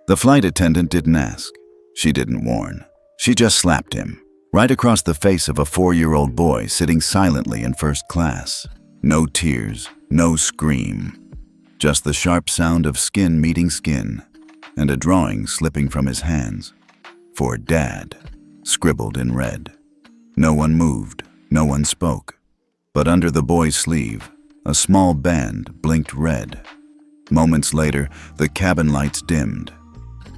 The flight attendant didn't ask. She didn't warn. She just slapped him, right across the face of a 4-year-old boy sitting silently in first class. No tears, no scream. Just the sharp sound of skin meeting skin, and a drawing slipping from his hands. For Dad, scribbled in red. No one moved, no one spoke. But under the boy's sleeve, a small band blinked red. Moments later, the cabin lights dimmed.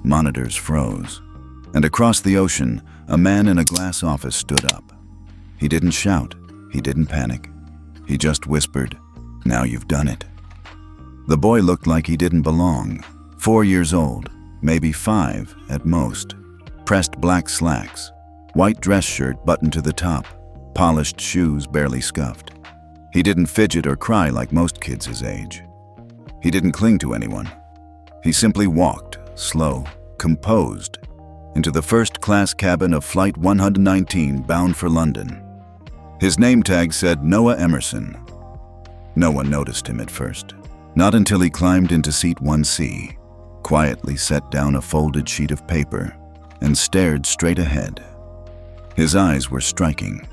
Monitors froze. And across the ocean, a man in a glass office stood up. He didn't shout. He didn't panic. He just whispered, "Now you've done it." The boy looked like he didn't belong. 4 years old, maybe 5 at most. Pressed black slacks, white dress shirt buttoned to the top, polished shoes barely scuffed. He didn't fidget or cry like most kids his age. He didn't cling to anyone. He simply walked, slow, composed, into the first-class cabin of Flight 119 bound for London. His name tag said Noah Emerson. No one noticed him at first, not until he climbed into seat 1C, quietly set down a folded sheet of paper, and stared straight ahead. His eyes were striking,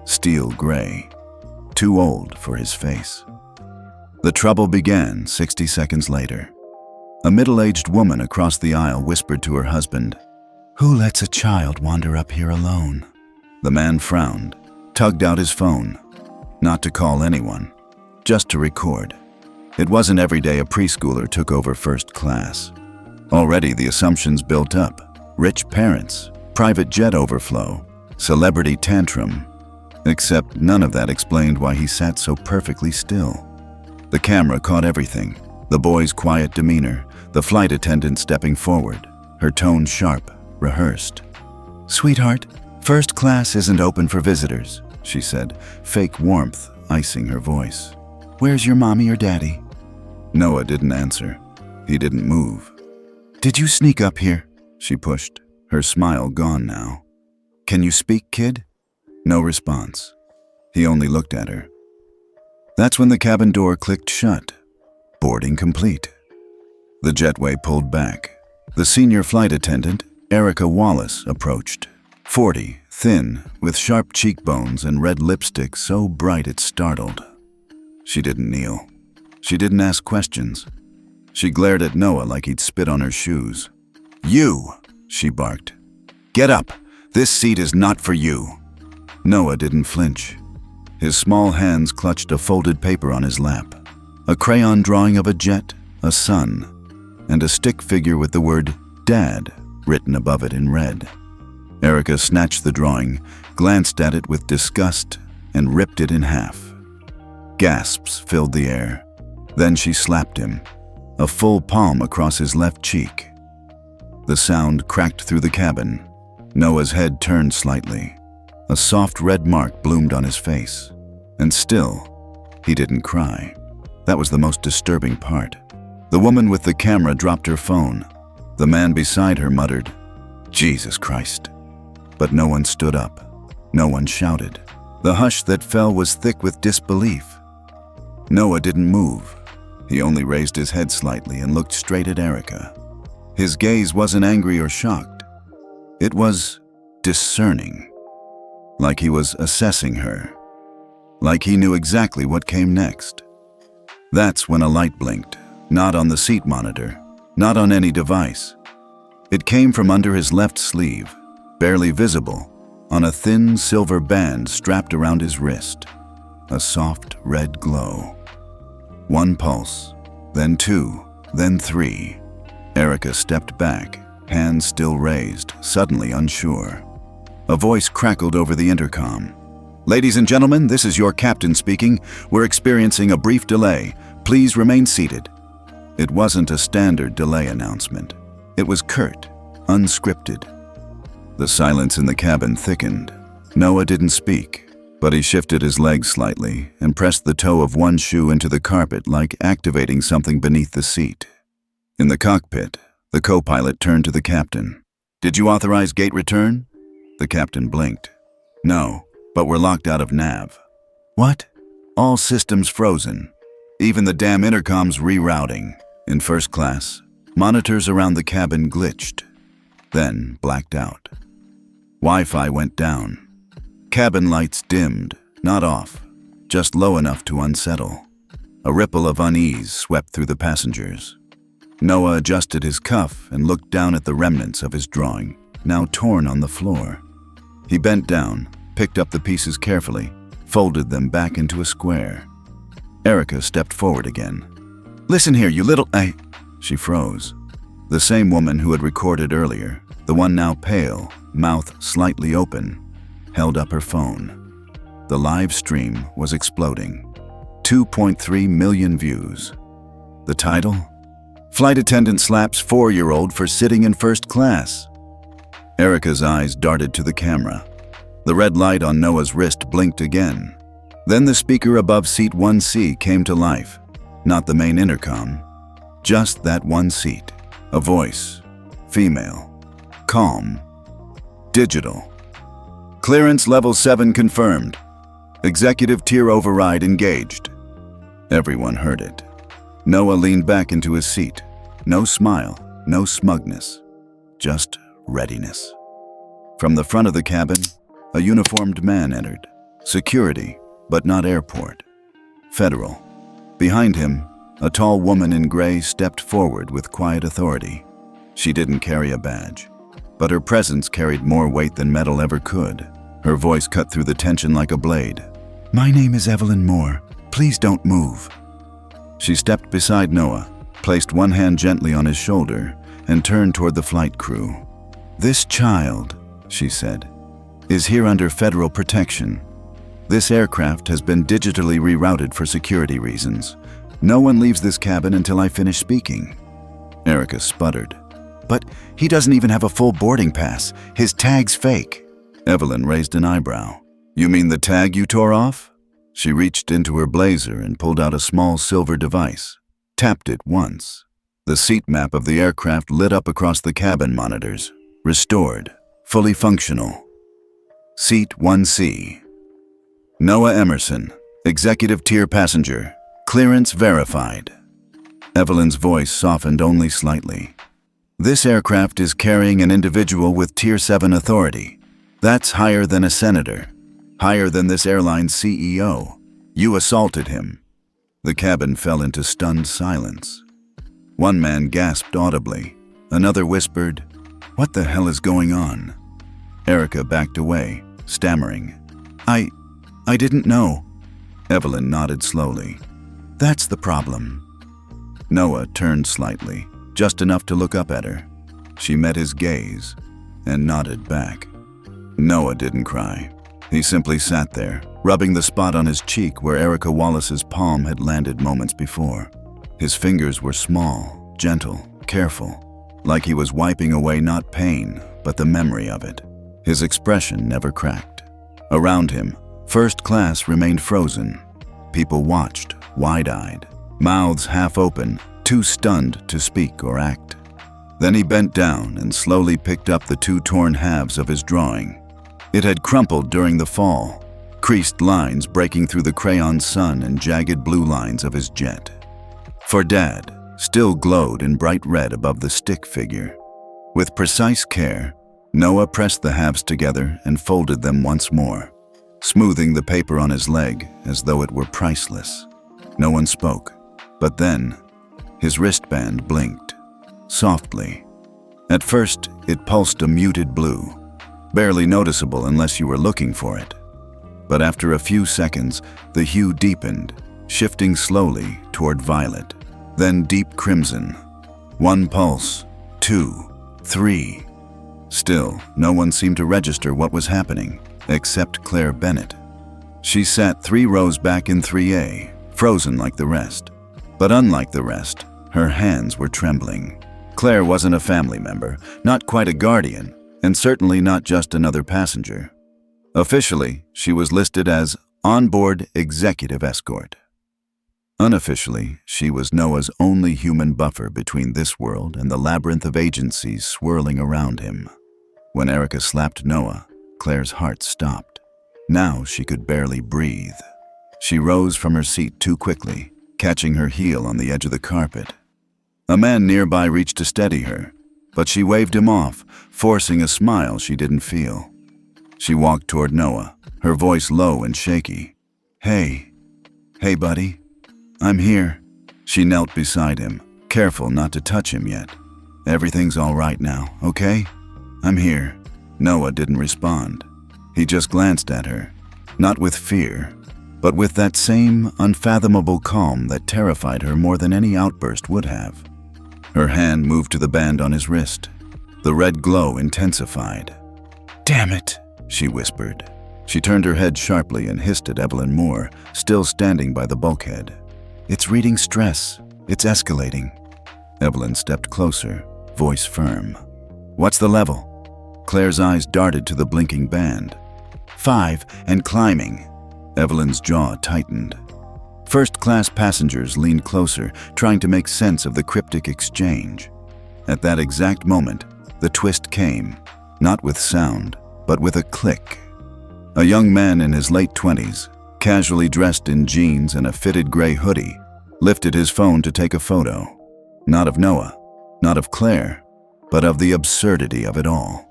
steel gray, too old for his face. The trouble began 60 seconds later. A middle-aged woman across the aisle whispered to her husband, "Who lets a child wander up here alone?" The man frowned, tugged out his phone, not to call anyone, just to record. It wasn't every day a preschooler took over first class. Already the assumptions built up: rich parents, private jet overflow, celebrity tantrum. Except none of that explained why he sat so perfectly still. The camera caught everything: the boy's quiet demeanor, the flight attendant stepping forward, her tone sharp, rehearsed. "Sweetheart, first class isn't open for visitors," she said, fake warmth icing her voice. "Where's your mommy or daddy?" Noah didn't answer. He didn't move. "Did you sneak up here?" she pushed, her smile gone now. "Can you speak, kid?" No response. He only looked at her. That's when the cabin door clicked shut. Boarding complete. The jetway pulled back. The senior flight attendant, Erica Wallace, approached. 40, thin, with sharp cheekbones and red lipstick so bright it startled. She didn't kneel. She didn't ask questions. She glared at Noah like he'd spit on her shoes. "You!" she barked. "Get up! This seat is not for you!" Noah didn't flinch. His small hands clutched a folded paper on his lap. A crayon drawing of a jet, a sun, and a stick figure with the word "Dad" written above it in red. Erica snatched the drawing, glanced at it with disgust, and ripped it in half. Gasps filled the air. Then she slapped him, a full palm across his left cheek. The sound cracked through the cabin. Noah's head turned slightly. A soft red mark bloomed on his face. And still, he didn't cry. That was the most disturbing part. The woman with the camera dropped her phone. The man beside her muttered, "Jesus Christ." But no one stood up. No one shouted. The hush that fell was thick with disbelief. Noah didn't move. He only raised his head slightly and looked straight at Erica. His gaze wasn't angry or shocked. It was discerning. Like he was assessing her. Like he knew exactly what came next. That's when a light blinked, not on the seat monitor, not on any device. It came from under his left sleeve, barely visible, on a thin silver band strapped around his wrist. A soft red glow. One pulse, then 2, then 3. Erica stepped back, hands still raised, suddenly unsure. A voice crackled over the intercom. "Ladies and gentlemen, this is your captain speaking. We're experiencing a brief delay. Please remain seated." It wasn't a standard delay announcement. It was curt, unscripted. The silence in the cabin thickened. Noah didn't speak, but he shifted his legs slightly and pressed the toe of one shoe into the carpet like activating something beneath the seat. In the cockpit, the co-pilot turned to the captain. "Did you authorize gate return?" The captain blinked. "No, but we're locked out of nav." "What?" "All systems frozen. Even the damn intercom's rerouting. In first class, Monitors around the cabin glitched, then blacked out. Wi-Fi went down. Cabin lights dimmed, not off, just low enough to unsettle. A ripple of unease swept through the passengers. Noah adjusted his cuff and looked down at the remnants of his drawing, now torn on the floor. He bent down, picked up the pieces carefully, folded them back into a square. Erica stepped forward again. "Listen here, you little—" She froze. The same woman who had recorded earlier, the one now pale, mouth slightly open, held up her phone. The live stream was exploding. 2.3 million views. The title? "Flight Attendant Slaps 4-year-old for Sitting in First Class." Erica's eyes darted to the camera. The red light on Noah's wrist blinked again. Then the speaker above seat 1C came to life. Not the main intercom. Just that one seat. A voice. Female. Calm. Digital. "Clearance level 7 confirmed. Executive tier override engaged." Everyone heard it. Noah leaned back into his seat. No smile, no smugness. Just readiness. From the front of the cabin, a uniformed man entered. Security, but not airport. Federal. Behind him, a tall woman in gray stepped forward with quiet authority. She didn't carry a badge, but her presence carried more weight than metal ever could. Her voice cut through the tension like a blade. "My name is Evelyn Moore. Please don't move." She stepped beside Noah, placed one hand gently on his shoulder, and turned toward the flight crew. "This child," she said, "is here under federal protection. This aircraft has been digitally rerouted for security reasons. No one leaves this cabin until I finish speaking." Erica sputtered. "But he doesn't even have a full boarding pass. His tag's fake." Evelyn raised an eyebrow. "You mean the tag you tore off?" She reached into her blazer and pulled out a small silver device. Tapped it once. The seat map of the aircraft lit up across the cabin monitors. Restored. Fully functional. Seat 1C. Noah Emerson, executive tier passenger. Clearance verified. Evelyn's voice softened only slightly. "This aircraft is carrying an individual with Tier 7 authority. That's higher than a senator. Higher than this airline's CEO. You assaulted him." The cabin fell into stunned silence. One man gasped audibly. Another whispered, "What the hell is going on?" Erica backed away, stammering. I didn't know." Evelyn nodded slowly. "That's the problem." Noah turned slightly, just enough to look up at her. She met his gaze and nodded back. Noah didn't cry. He simply sat there, rubbing the spot on his cheek where Erica Wallace's palm had landed moments before. His fingers were small, gentle, careful, like he was wiping away not pain, but the memory of it. His expression never cracked. Around him, first class remained frozen. People watched, wide-eyed, mouths half open, too stunned to speak or act. Then he bent down and slowly picked up the 2 torn halves of his drawing. It had crumpled during the fall, creased lines breaking through the crayon sun and jagged blue lines of his jet. For Dad still glowed in bright red above the stick figure. With precise care, Noah pressed the halves together and folded them once more, smoothing the paper on his leg as though it were priceless. No one spoke, but then his wristband blinked, softly. At first, it pulsed a muted blue, barely noticeable unless you were looking for it. But after a few seconds, the hue deepened, shifting slowly toward violet, then deep crimson. 1 pulse, 2, 3. Still, no one seemed to register what was happening, except Claire Bennett. She sat 3 rows back in 3A, frozen like the rest. But unlike the rest, her hands were trembling. Claire wasn't a family member, not quite a guardian, and certainly not just another passenger. Officially, she was listed as onboard executive escort. Unofficially, she was Noah's only human buffer between this world and the labyrinth of agencies swirling around him. When Erica slapped Noah, Claire's heart stopped. Now she could barely breathe. She rose from her seat too quickly, catching her heel on the edge of the carpet. A man nearby reached to steady her, but she waved him off, forcing a smile she didn't feel. She walked toward Noah, her voice low and shaky. Hey, buddy. I'm here." She knelt beside him, careful not to touch him yet. "Everything's all right now, okay? I'm here." Noah didn't respond. He just glanced at her, not with fear, but with that same unfathomable calm that terrified her more than any outburst would have. Her hand moved to the band on his wrist. The red glow intensified. "Damn it," she whispered. She turned her head sharply and hissed at Evelyn Moore, still standing by the bulkhead. "It's reading stress. It's escalating." Evelyn stepped closer, voice firm. "What's the level?" Claire's eyes darted to the blinking band. 5 and climbing." Evelyn's jaw tightened. First-class passengers leaned closer, trying to make sense of the cryptic exchange. At that exact moment, the twist came, not with sound, but with a click. A young man in his late 20s, casually dressed in jeans and a fitted gray hoodie, lifted his phone to take a photo. Not of Noah, not of Claire, but of the absurdity of it all.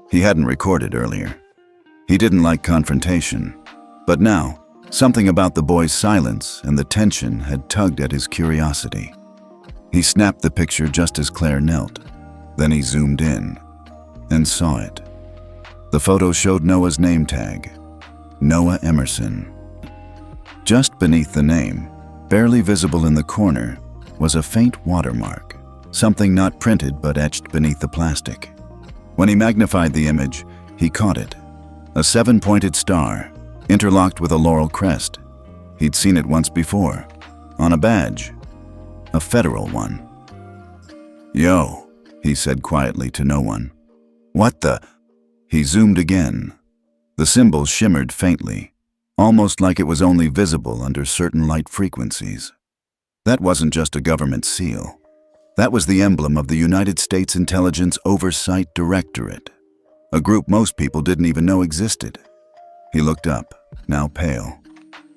He hadn't recorded earlier. He didn't like confrontation, but now, something about the boy's silence and the tension had tugged at his curiosity. He snapped the picture just as Claire knelt. Then he zoomed in and saw it. The photo showed Noah's name tag, Noah Emerson. Just beneath the name, barely visible in the corner, was a faint watermark, something not printed but etched beneath the plastic. When he magnified the image, he caught it. A 7-pointed star, interlocked with a laurel crest. He'd seen it once before, on a badge, a federal one. "Yo," he said quietly to no one. "What the?" He zoomed again. The symbol shimmered faintly, almost like it was only visible under certain light frequencies. That wasn't just a government seal. That was the emblem of the United States Intelligence Oversight Directorate, a group most people didn't even know existed. He looked up, now pale.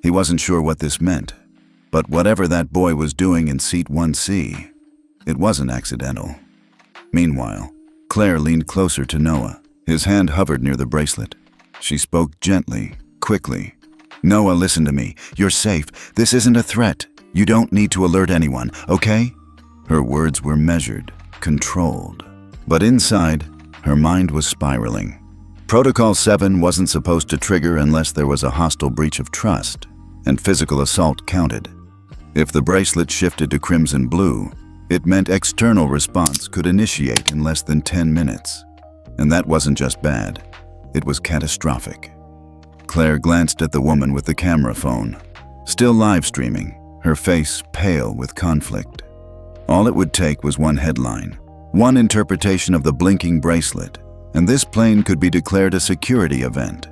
He wasn't sure what this meant, but whatever that boy was doing in seat 1C, it wasn't accidental. Meanwhile, Claire leaned closer to Noah. His hand hovered near the bracelet. She spoke gently, quickly. "Noah, listen to me. You're safe. This isn't a threat. You don't need to alert anyone, okay?" Her words were measured, controlled. But inside, her mind was spiraling. Protocol 7 wasn't supposed to trigger unless there was a hostile breach of trust, and physical assault counted. If the bracelet shifted to crimson blue, it meant external response could initiate in less than 10 minutes. And that wasn't just bad, it was catastrophic. Claire glanced at the woman with the camera phone, still live streaming, her face pale with conflict. All it would take was one headline, one interpretation of the blinking bracelet, and this plane could be declared a security event.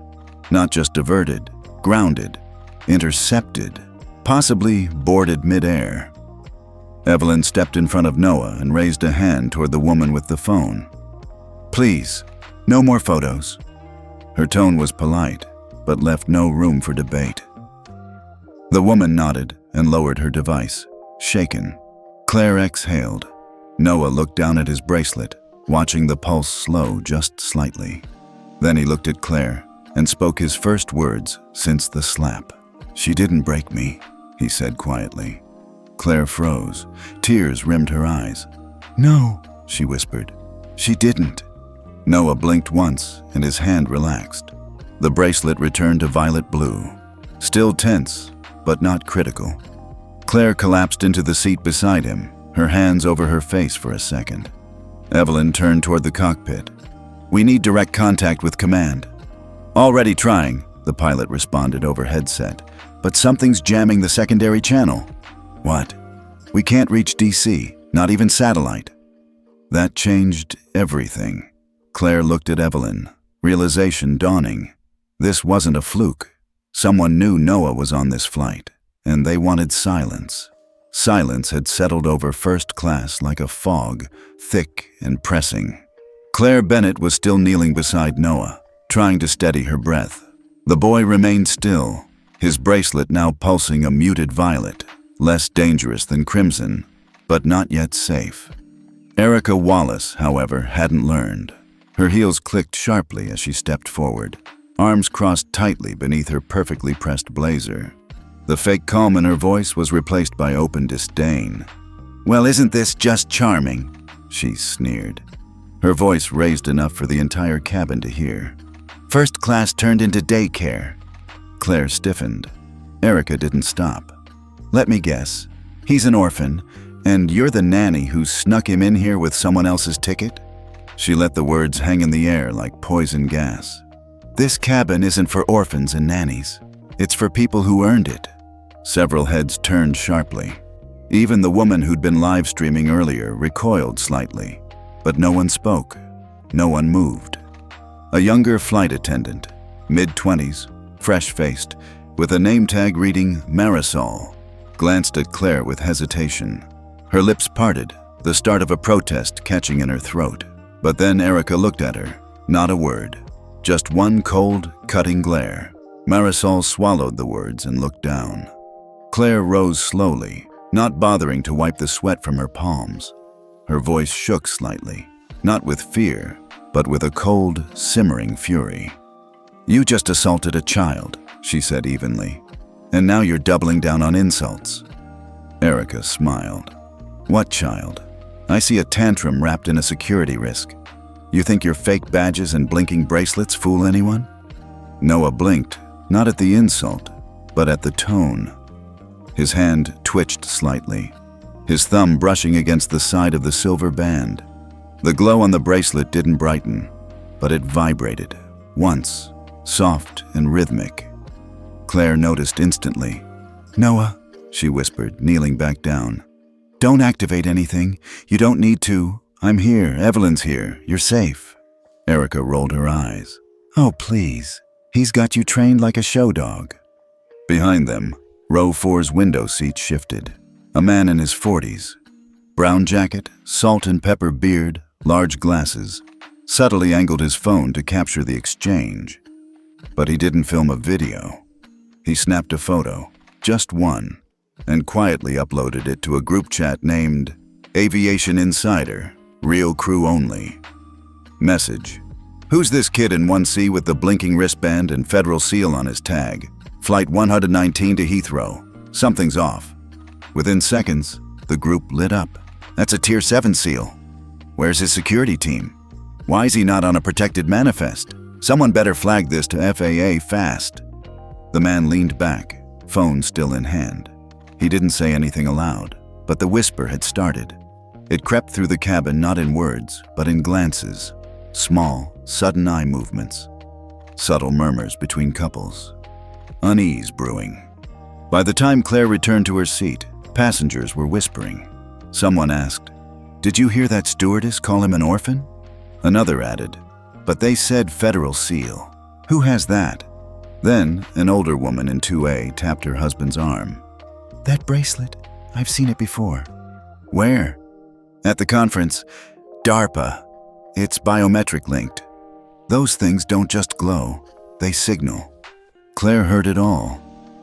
Not just diverted, grounded, intercepted, possibly boarded mid-air. Evelyn stepped in front of Noah and raised a hand toward the woman with the phone. "Please, no more photos." Her tone was polite, but left no room for debate. The woman nodded and lowered her device, shaken. Claire exhaled. Noah looked down at his bracelet, watching the pulse slow just slightly. Then he looked at Claire and spoke his first words since the slap. "She didn't break me," he said quietly. Claire froze. Tears rimmed her eyes. "No," she whispered. "She didn't." Noah blinked once and his hand relaxed. The bracelet returned to violet blue, still tense, but not critical. Claire collapsed into the seat beside him, her hands over her face for a second. Evelyn turned toward the cockpit. "We need direct contact with command." "Already trying," the pilot responded over headset, "but something's jamming the secondary channel." "What?" "We can't reach DC, not even satellite." That changed everything. Claire looked at Evelyn, realization dawning. This wasn't a fluke. Someone knew Noah was on this flight, and they wanted silence. Silence had settled over first class like a fog, thick and pressing. Claire Bennett was still kneeling beside Noah, trying to steady her breath. The boy remained still, his bracelet now pulsing a muted violet, less dangerous than crimson, but not yet safe. Erica Wallace, however, hadn't learned. Her heels clicked sharply as she stepped forward, arms crossed tightly beneath her perfectly pressed blazer. The fake calm in her voice was replaced by open disdain. "Well, isn't this just charming?" she sneered. Her voice raised enough for the entire cabin to hear. "First class turned into daycare." Claire stiffened. Erica didn't stop. "Let me guess. He's an orphan, and you're the nanny who snuck him in here with someone else's ticket?" She let the words hang in the air like poison gas. "This cabin isn't for orphans and nannies. It's for people who earned it." Several heads turned sharply. Even the woman who'd been live streaming earlier recoiled slightly. But no one spoke. No one moved. A younger flight attendant, mid-20s, fresh-faced, with a name tag reading Marisol, glanced at Claire with hesitation. Her lips parted, the start of a protest catching in her throat. But then Erica looked at her, not a word, just one cold, cutting glare. Marisol swallowed the words and looked down. Claire rose slowly, not bothering to wipe the sweat from her palms. Her voice shook slightly, not with fear, but with a cold, simmering fury. "You just assaulted a child," she said evenly, "and now you're doubling down on insults." Erica smiled. "What child? I see a tantrum wrapped in a security risk. You think your fake badges and blinking bracelets fool anyone?" Noah blinked, not at the insult, but at the tone. His hand twitched slightly, his thumb brushing against the side of the silver band. The glow on the bracelet didn't brighten, but it vibrated, once, soft and rhythmic. Claire noticed instantly. "Noah," she whispered, kneeling back down. "Don't activate anything. You don't need to. I'm here. Evelyn's here. You're safe." Erica rolled her eyes. "Oh, please. He's got you trained like a show dog." Behind them, row 4's window seat shifted. A man in his 40s. Brown jacket, salt and pepper beard, large glasses. Subtly angled his phone to capture the exchange. But he didn't film a video. He snapped a photo, just one, and quietly uploaded it to a group chat named Aviation Insider, Real Crew Only. Message: "Who's this kid in 1C with the blinking wristband and Federal seal on his tag? Flight 119 to Heathrow. Something's off." Within seconds, the group lit up. "That's a Tier 7 seal. Where's his security team? Why is he not on a protected manifest? Someone better flag this to FAA fast." The man leaned back, phone still in hand. He didn't say anything aloud, but the whisper had started. It crept through the cabin not in words, but in glances. Small, sudden eye movements. Subtle murmurs between couples. Unease brewing. By the time Claire returned to her seat, passengers were whispering. Someone asked, "Did you hear that stewardess call him an orphan?" Another added, "But they said Federal seal. Who has that?" Then, an older woman in 2A tapped her husband's arm. "That bracelet, I've seen it before." "Where?" "At the conference. DARPA. It's biometric linked. Those things don't just glow, they signal." Claire heard it all,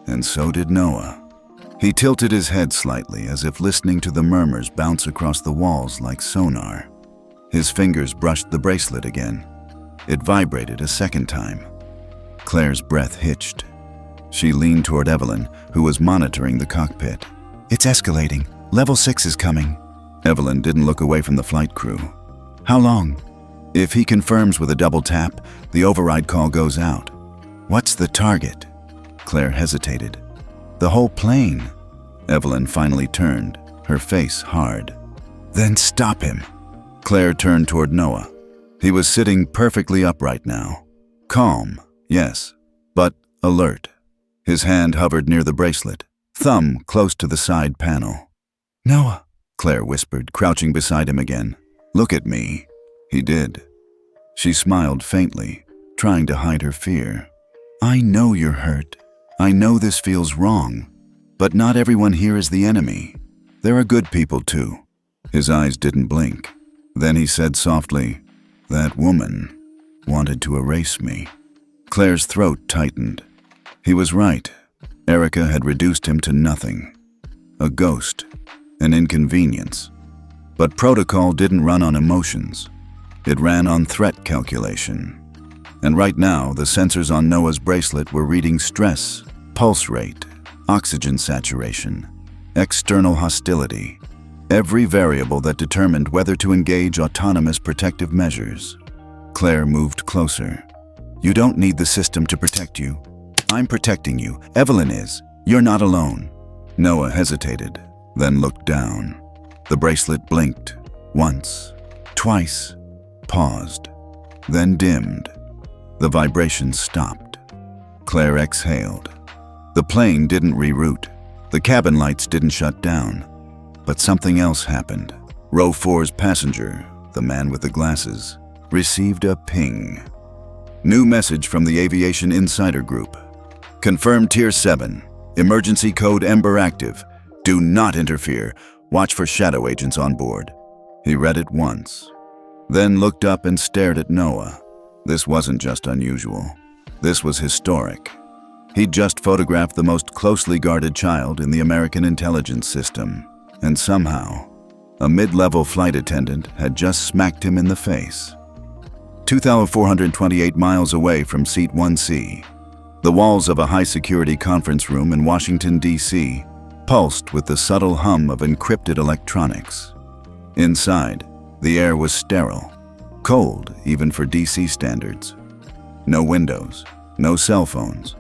and so did Noah. He tilted his head slightly as if listening to the murmurs bounce across the walls like sonar. His fingers brushed the bracelet again. It vibrated a second time. Claire's breath hitched. She leaned toward Evelyn, who was monitoring the cockpit. "It's escalating. Level 6 is coming." Evelyn didn't look away from the flight crew. "How long?" "If he confirms with a double tap, the override call goes out." "What's the target?" Claire hesitated. "The whole plane." Evelyn finally turned, her face hard. "Then stop him." Claire turned toward Noah. He was sitting perfectly upright now. Calm, yes, but alert. His hand hovered near the bracelet, thumb close to the side panel. "Noah," Claire whispered, crouching beside him again. "Look at me." He did. She smiled faintly, trying to hide her fear. "I know you're hurt. I know this feels wrong. But not everyone here is the enemy. There are good people too." His eyes didn't blink. Then he said softly, "That woman wanted to erase me." Claire's throat tightened. He was right. Erica had reduced him to nothing. A ghost. an inconvenience. But protocol didn't run on emotions. It ran on threat calculation. And right now, the sensors on Noah's bracelet were reading stress, pulse rate, oxygen saturation, external hostility, every variable that determined whether to engage autonomous protective measures. Claire moved closer. You don't need the system to protect you. I'm protecting you. Evelyn is. You're not alone. Noah hesitated, then looked down. The bracelet blinked, once, twice, paused, then dimmed. The vibration stopped. Claire exhaled. The plane didn't reroute. The cabin lights didn't shut down. But something else happened. Row 4's passenger, the man with the glasses, received a ping. New message from the Aviation Insider Group. Confirmed Tier 7. Emergency code Ember active. Do not interfere. Watch for shadow agents on board. He read it once, then looked up and stared at Noah. This wasn't just unusual. This was historic. He'd just photographed the most closely guarded child in the American intelligence system, and somehow, a mid-level flight attendant had just smacked him in the face. 2,428 miles away from Seat 1C, the walls of a high-security conference room in Washington, D.C., pulsed with the subtle hum of encrypted electronics. Inside, the air was sterile, cold even for D.C. standards. No windows, no cell phones.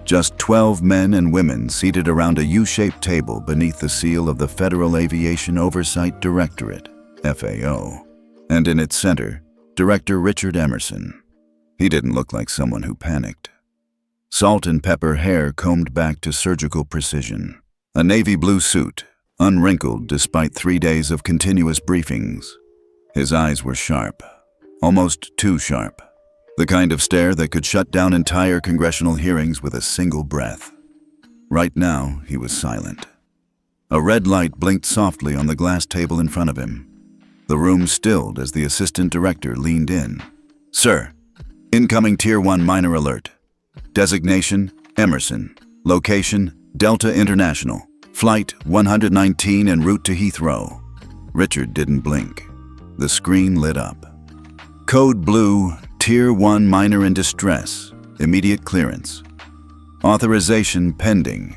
Just 12 men and women seated around a U-shaped table beneath the seal of the Federal Aviation Oversight Directorate, FAO. And in its center, Director Richard Emerson. He didn't look like someone who panicked. Salt and pepper hair combed back to surgical precision. A navy blue suit, unwrinkled despite 3 days of continuous briefings. His eyes were sharp, almost too sharp. The kind of stare that could shut down entire congressional hearings with a single breath. Right now, he was silent. A red light blinked softly on the glass table in front of him. The room stilled as the assistant director leaned in. Sir, incoming Tier 1 minor alert. Designation, Emerson. Location, Delta International. Flight 119 en route to Heathrow. Richard didn't blink. The screen lit up. Code blue, Tier 1 minor in distress. Immediate clearance. Authorization pending.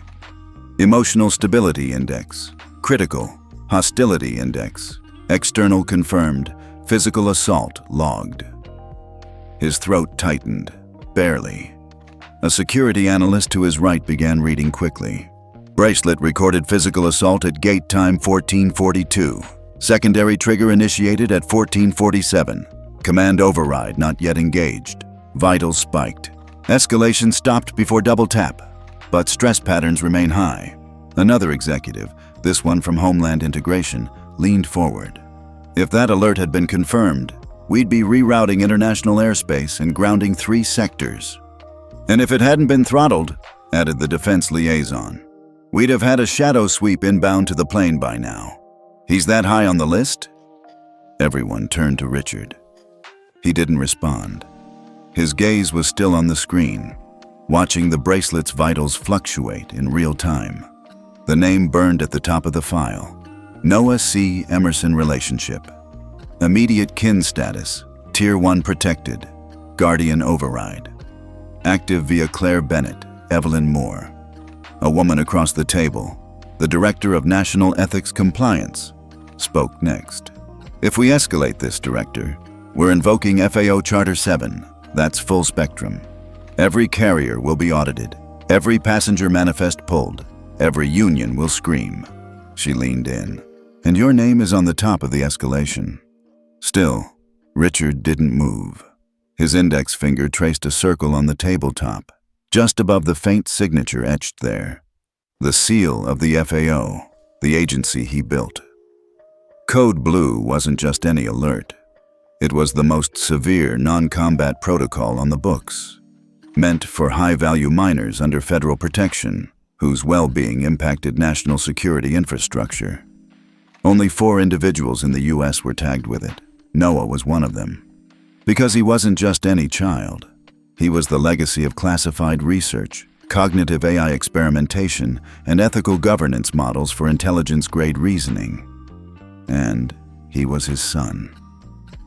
Emotional stability index. Critical. Hostility index. External confirmed. Physical assault logged. His throat tightened. Barely. A security analyst to his right began reading quickly. Bracelet recorded physical assault at gate time 1442. Secondary trigger initiated at 1447. Command override not yet engaged. Vitals spiked. Escalation stopped before double tap, but stress patterns remain high. Another executive, this one from Homeland Integration, leaned forward. If that alert had been confirmed, we'd be rerouting international airspace and grounding 3 sectors. And if it hadn't been throttled, added the defense liaison, we'd have had a shadow sweep inbound to the plane by now. He's that high on the list? Everyone turned to Richard. He didn't respond. His gaze was still on the screen, watching the bracelet's vitals fluctuate in real time. The name burned at the top of the file. Noah C. Emerson relationship. Immediate kin status, Tier 1 protected. Guardian override. Active via Claire Bennett, Evelyn Moore. A woman across the table, the Director of National Ethics Compliance, spoke next. If we escalate this, Director, we're invoking FAO Charter 7. That's full spectrum. Every carrier will be audited. Every passenger manifest pulled. Every union will scream. She leaned in. And your name is on the top of the escalation. Still, Richard didn't move. His index finger traced a circle on the tabletop, just above the faint signature etched there. The seal of the FAO, the agency he built. Code Blue wasn't just any alert. It was the most severe non-combat protocol on the books, meant for high-value miners under federal protection, whose well-being impacted national security infrastructure. Only 4 individuals in the U.S. were tagged with it. Noah was one of them. Because he wasn't just any child. He was the legacy of classified research, cognitive AI experimentation, and ethical governance models for intelligence-grade reasoning. And he was his son.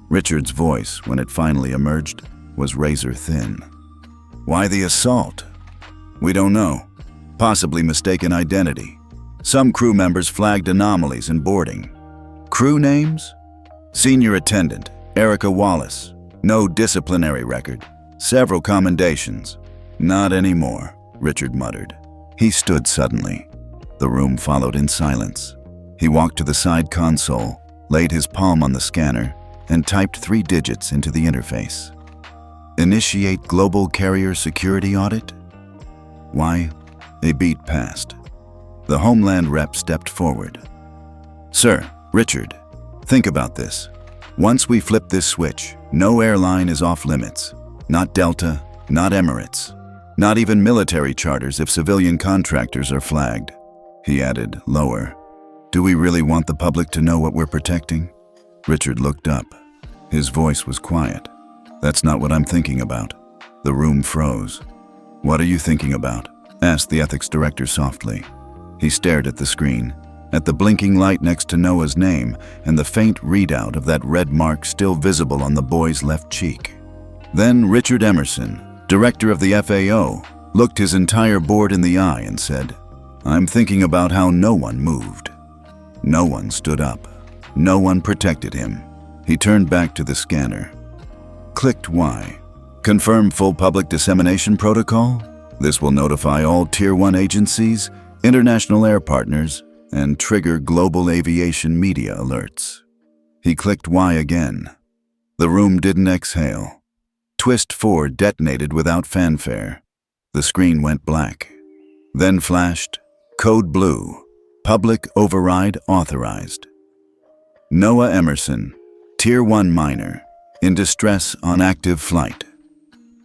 Richard's voice, when it finally emerged, was razor-thin. Why the assault? We don't know. Possibly mistaken identity. Some crew members flagged anomalies in boarding. Crew names? Senior Attendant, Erica Wallace. No disciplinary record. Several commendations. Not anymore, Richard muttered. He stood suddenly. The room followed in silence. He walked to the side console, laid his palm on the scanner, and typed 3 digits into the interface. Initiate global carrier security audit? Why? A beat passed. The Homeland rep stepped forward. Sir, Richard, think about this. Once we flip this switch, no airline is off limits. Not Delta, not Emirates. Not even military charters if civilian contractors are flagged. He added, lower. Do we really want the public to know what we're protecting? Richard looked up. His voice was quiet. That's not what I'm thinking about. The room froze. What are you thinking about? Asked the ethics director softly. He stared at the screen, at the blinking light next to Noah's name and the faint readout of that red mark still visible on the boy's left cheek. Then Richard Emerson, director of the FAO, looked his entire board in the eye and said, I'm thinking about how no one moved. No one stood up. No one protected him. He turned back to the scanner. Clicked Y. Confirm full public dissemination protocol? This will notify all Tier 1 agencies, international air partners, and trigger global aviation media alerts. He clicked Y again. The room didn't exhale. Twist 4 detonated without fanfare. The screen went black. Then flashed, code blue, public override authorized. Noah Emerson, Tier 1 minor, in distress on active flight.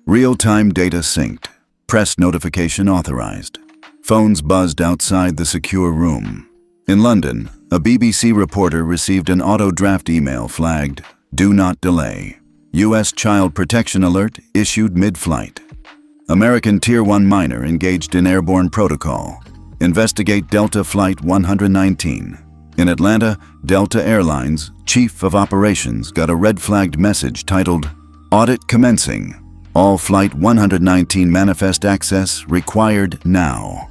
Real-time data synced, press notification authorized. Phones buzzed outside the secure room. In London, a BBC reporter received an auto-draft email flagged, Do not delay. U.S. Child Protection Alert issued mid-flight. American Tier 1 minor engaged in airborne protocol. Investigate Delta Flight 119. In Atlanta, Delta Airlines Chief of Operations got a red-flagged message titled, Audit commencing. All Flight 119 manifest access required now.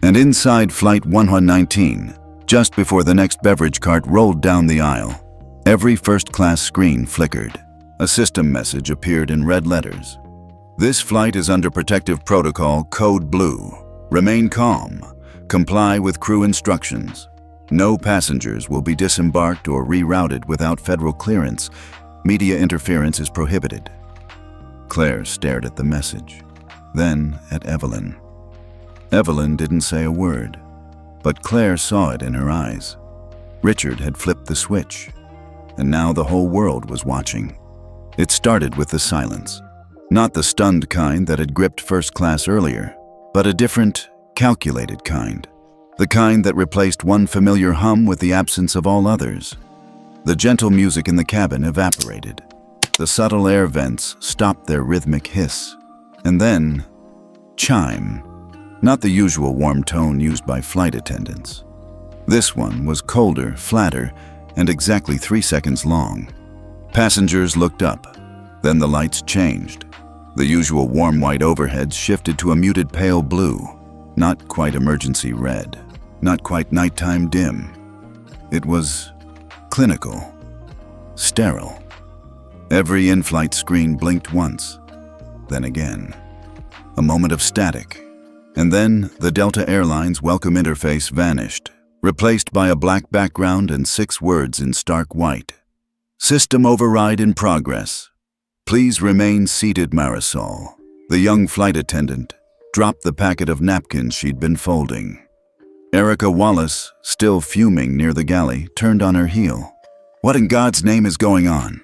And inside Flight 119, just before the next beverage cart rolled down the aisle, every first-class screen flickered. A system message appeared in red letters. This flight is under protective protocol code blue. Remain calm. Comply with crew instructions. No passengers will be disembarked or rerouted without federal clearance. Media interference is prohibited. Claire stared at the message, then at Evelyn. Evelyn didn't say a word, but Claire saw it in her eyes. Richard had flipped the switch, and now the whole world was watching. It started with the silence. Not the stunned kind that had gripped first class earlier, but a different, calculated kind. The kind that replaced one familiar hum with the absence of all others. The gentle music in the cabin evaporated. The subtle air vents stopped their rhythmic hiss. And then, chime. Not the usual warm tone used by flight attendants. This one was colder, flatter, and exactly 3 seconds long. Passengers looked up. Then the lights changed. The usual warm white overheads shifted to a muted pale blue. Not quite emergency red. Not quite nighttime dim. It was clinical. Sterile. Every in-flight screen blinked once. Then again. A moment of static. And then the Delta Airlines welcome interface vanished, replaced by a black background and 6 words in stark white. System override in progress. Please remain seated, Marisol. The young flight attendant dropped the packet of napkins she'd been folding. Erica Wallace, still fuming near the galley, turned on her heel. What in God's name is going on?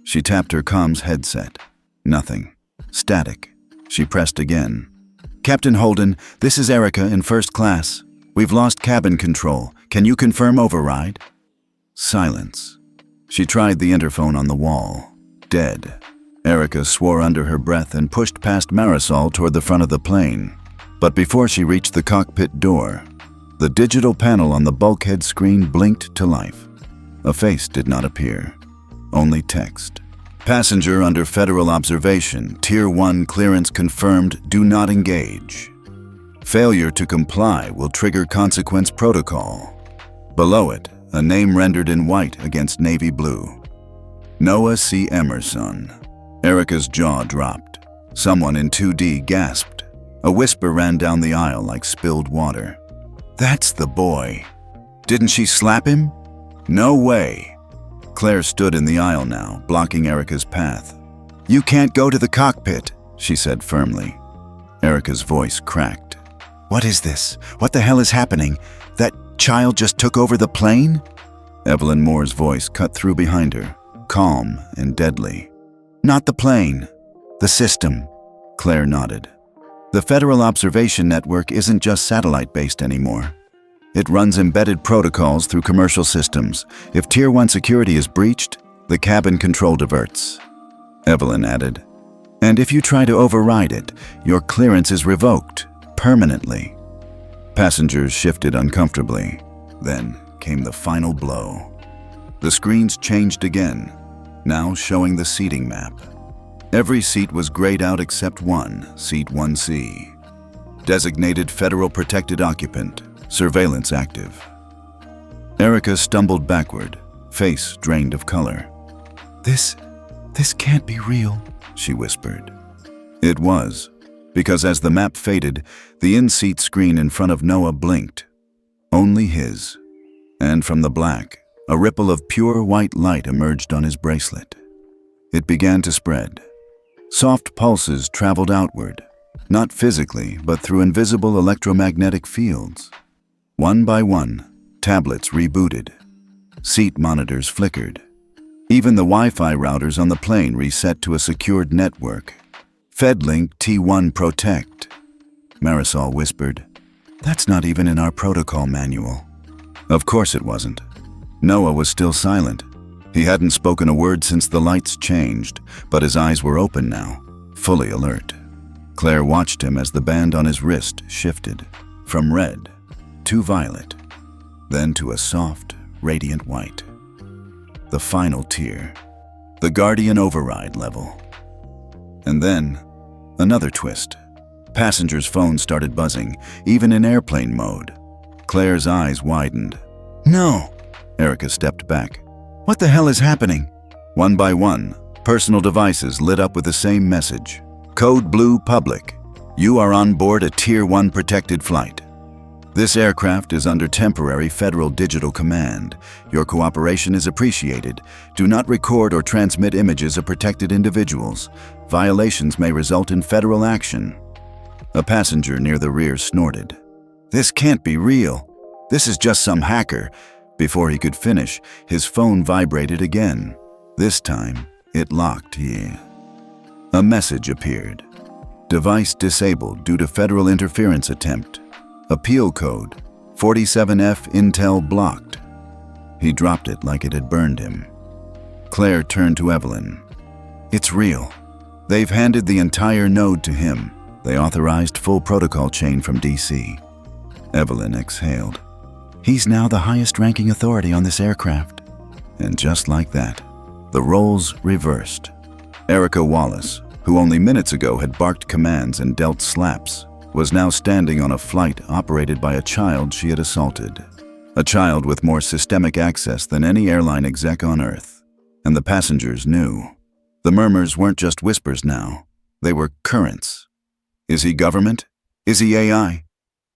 She tapped her comms headset. Nothing. Static. She pressed again. Captain Holden, this is Erica in first class. We've lost cabin control. Can you confirm override? Silence. She tried the interphone on the wall. Dead. Erica swore under her breath and pushed past Marisol toward the front of the plane. But before she reached the cockpit door, the digital panel on the bulkhead screen blinked to life. A face did not appear, only text. Passenger under federal observation, Tier 1 clearance confirmed, do not engage. Failure to comply will trigger consequence protocol. Below it, a name rendered in white against navy blue. Noah C. Emerson. Erica's jaw dropped. Someone in 2D gasped. A whisper ran down the aisle like spilled water. That's the boy. Didn't she slap him? No way. Claire stood in the aisle now, blocking Erica's path. You can't go to the cockpit, she said firmly. Erica's voice cracked. What is this? What the hell is happening? That child just took over the plane? Evelyn Moore's voice cut through behind her, calm and deadly. Not the plane. The system. Claire nodded. The Federal Observation Network isn't just satellite-based anymore. It runs embedded protocols through commercial systems. If Tier 1 security is breached, the cabin control diverts. Evelyn added, and if you try to override it, your clearance is revoked, permanently. Passengers shifted uncomfortably. Then came the final blow. The screens changed again, now showing the seating map. Every seat was grayed out except one, Seat 1C. Designated Federal Protected Occupant, surveillance active. Erica stumbled backward, face drained of color. This can't be real, she whispered. It was, because as the map faded, the in-seat screen in front of Noah blinked. Only his. And from the black, a ripple of pure white light emerged on his bracelet. It began to spread. Soft pulses traveled outward, not physically, but through invisible electromagnetic fields. One by one, tablets rebooted. Seat monitors flickered. Even the Wi-Fi routers on the plane reset to a secured network. FedLink T1 Protect. Marisol whispered, That's not even in our protocol manual. Of course it wasn't. Noah was still silent. He hadn't spoken a word since the lights changed, but his eyes were open now, fully alert. Claire watched him as the band on his wrist shifted, from red to violet, then to a soft, radiant white. The final tier, the Guardian override level. And then, another twist. Passengers' phones started buzzing, even in airplane mode. Claire's eyes widened. No! Erica stepped back. What the hell is happening? One by one, personal devices lit up with the same message. Code Blue Public. You are on board a Tier 1 protected flight. This aircraft is under temporary federal digital command. Your cooperation is appreciated. Do not record or transmit images of protected individuals. Violations may result in federal action. A passenger near the rear snorted. This can't be real. This is just some hacker. Before he could finish, his phone vibrated again. This time, it locked here. A message appeared. Device disabled due to federal interference attempt. Appeal code 47F Intel blocked. He dropped it like it had burned him. Claire turned to Evelyn. It's real. They've handed the entire node to him. They authorized full protocol chain from DC. Evelyn exhaled. He's now the highest-ranking authority on this aircraft. And just like that, the roles reversed. Erica Wallace, who only minutes ago had barked commands and dealt slaps, was now standing on a flight operated by a child she had assaulted. A child with more systemic access than any airline exec on Earth. And the passengers knew. The murmurs weren't just whispers now. They were currents. Is he government? Is he AI?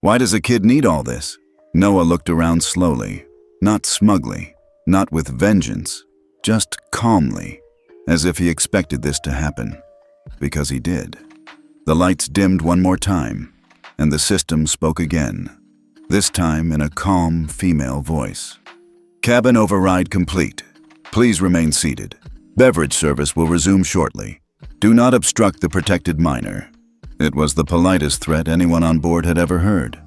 Why does a kid need all this? Noah looked around slowly, not smugly, not with vengeance, just calmly, as if he expected this to happen, because he did. The lights dimmed one more time, and the system spoke again, this time in a calm female voice. Cabin override complete. Please remain seated. Beverage service will resume shortly. Do not obstruct the protected minor. It was the politest threat anyone on board had ever heard.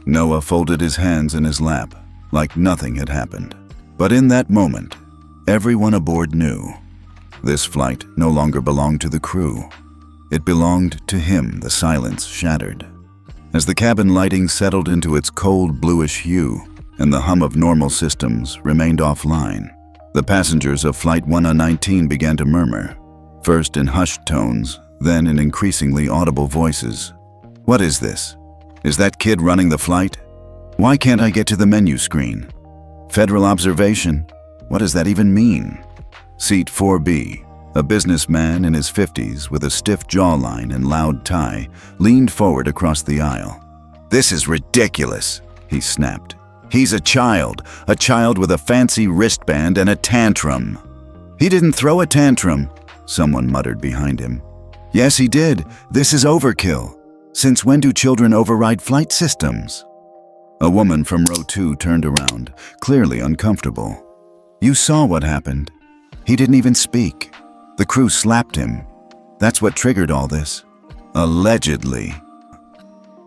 Noah folded his hands in his lap, like nothing had happened. But in that moment, everyone aboard knew. This flight no longer belonged to the crew. It belonged to him. The silence shattered. As the cabin lighting settled into its cold bluish hue and the hum of normal systems remained offline, the passengers of Flight 119 began to murmur, first in hushed tones, then in increasingly audible voices. "What is this? Is that kid running the flight? Why can't I get to the menu screen? Federal observation? What does that even mean?" Seat 4B, a businessman in his 50s with a stiff jawline and loud tie, leaned forward across the aisle. "This is ridiculous," he snapped. "He's a child with a fancy wristband and a tantrum." "He didn't throw a tantrum," someone muttered behind him. "Yes, he did. This is overkill. Since when do children override flight systems?" A woman from row 2 turned around, clearly uncomfortable. "You saw what happened. He didn't even speak. The crew slapped him. That's what triggered all this." "Allegedly,"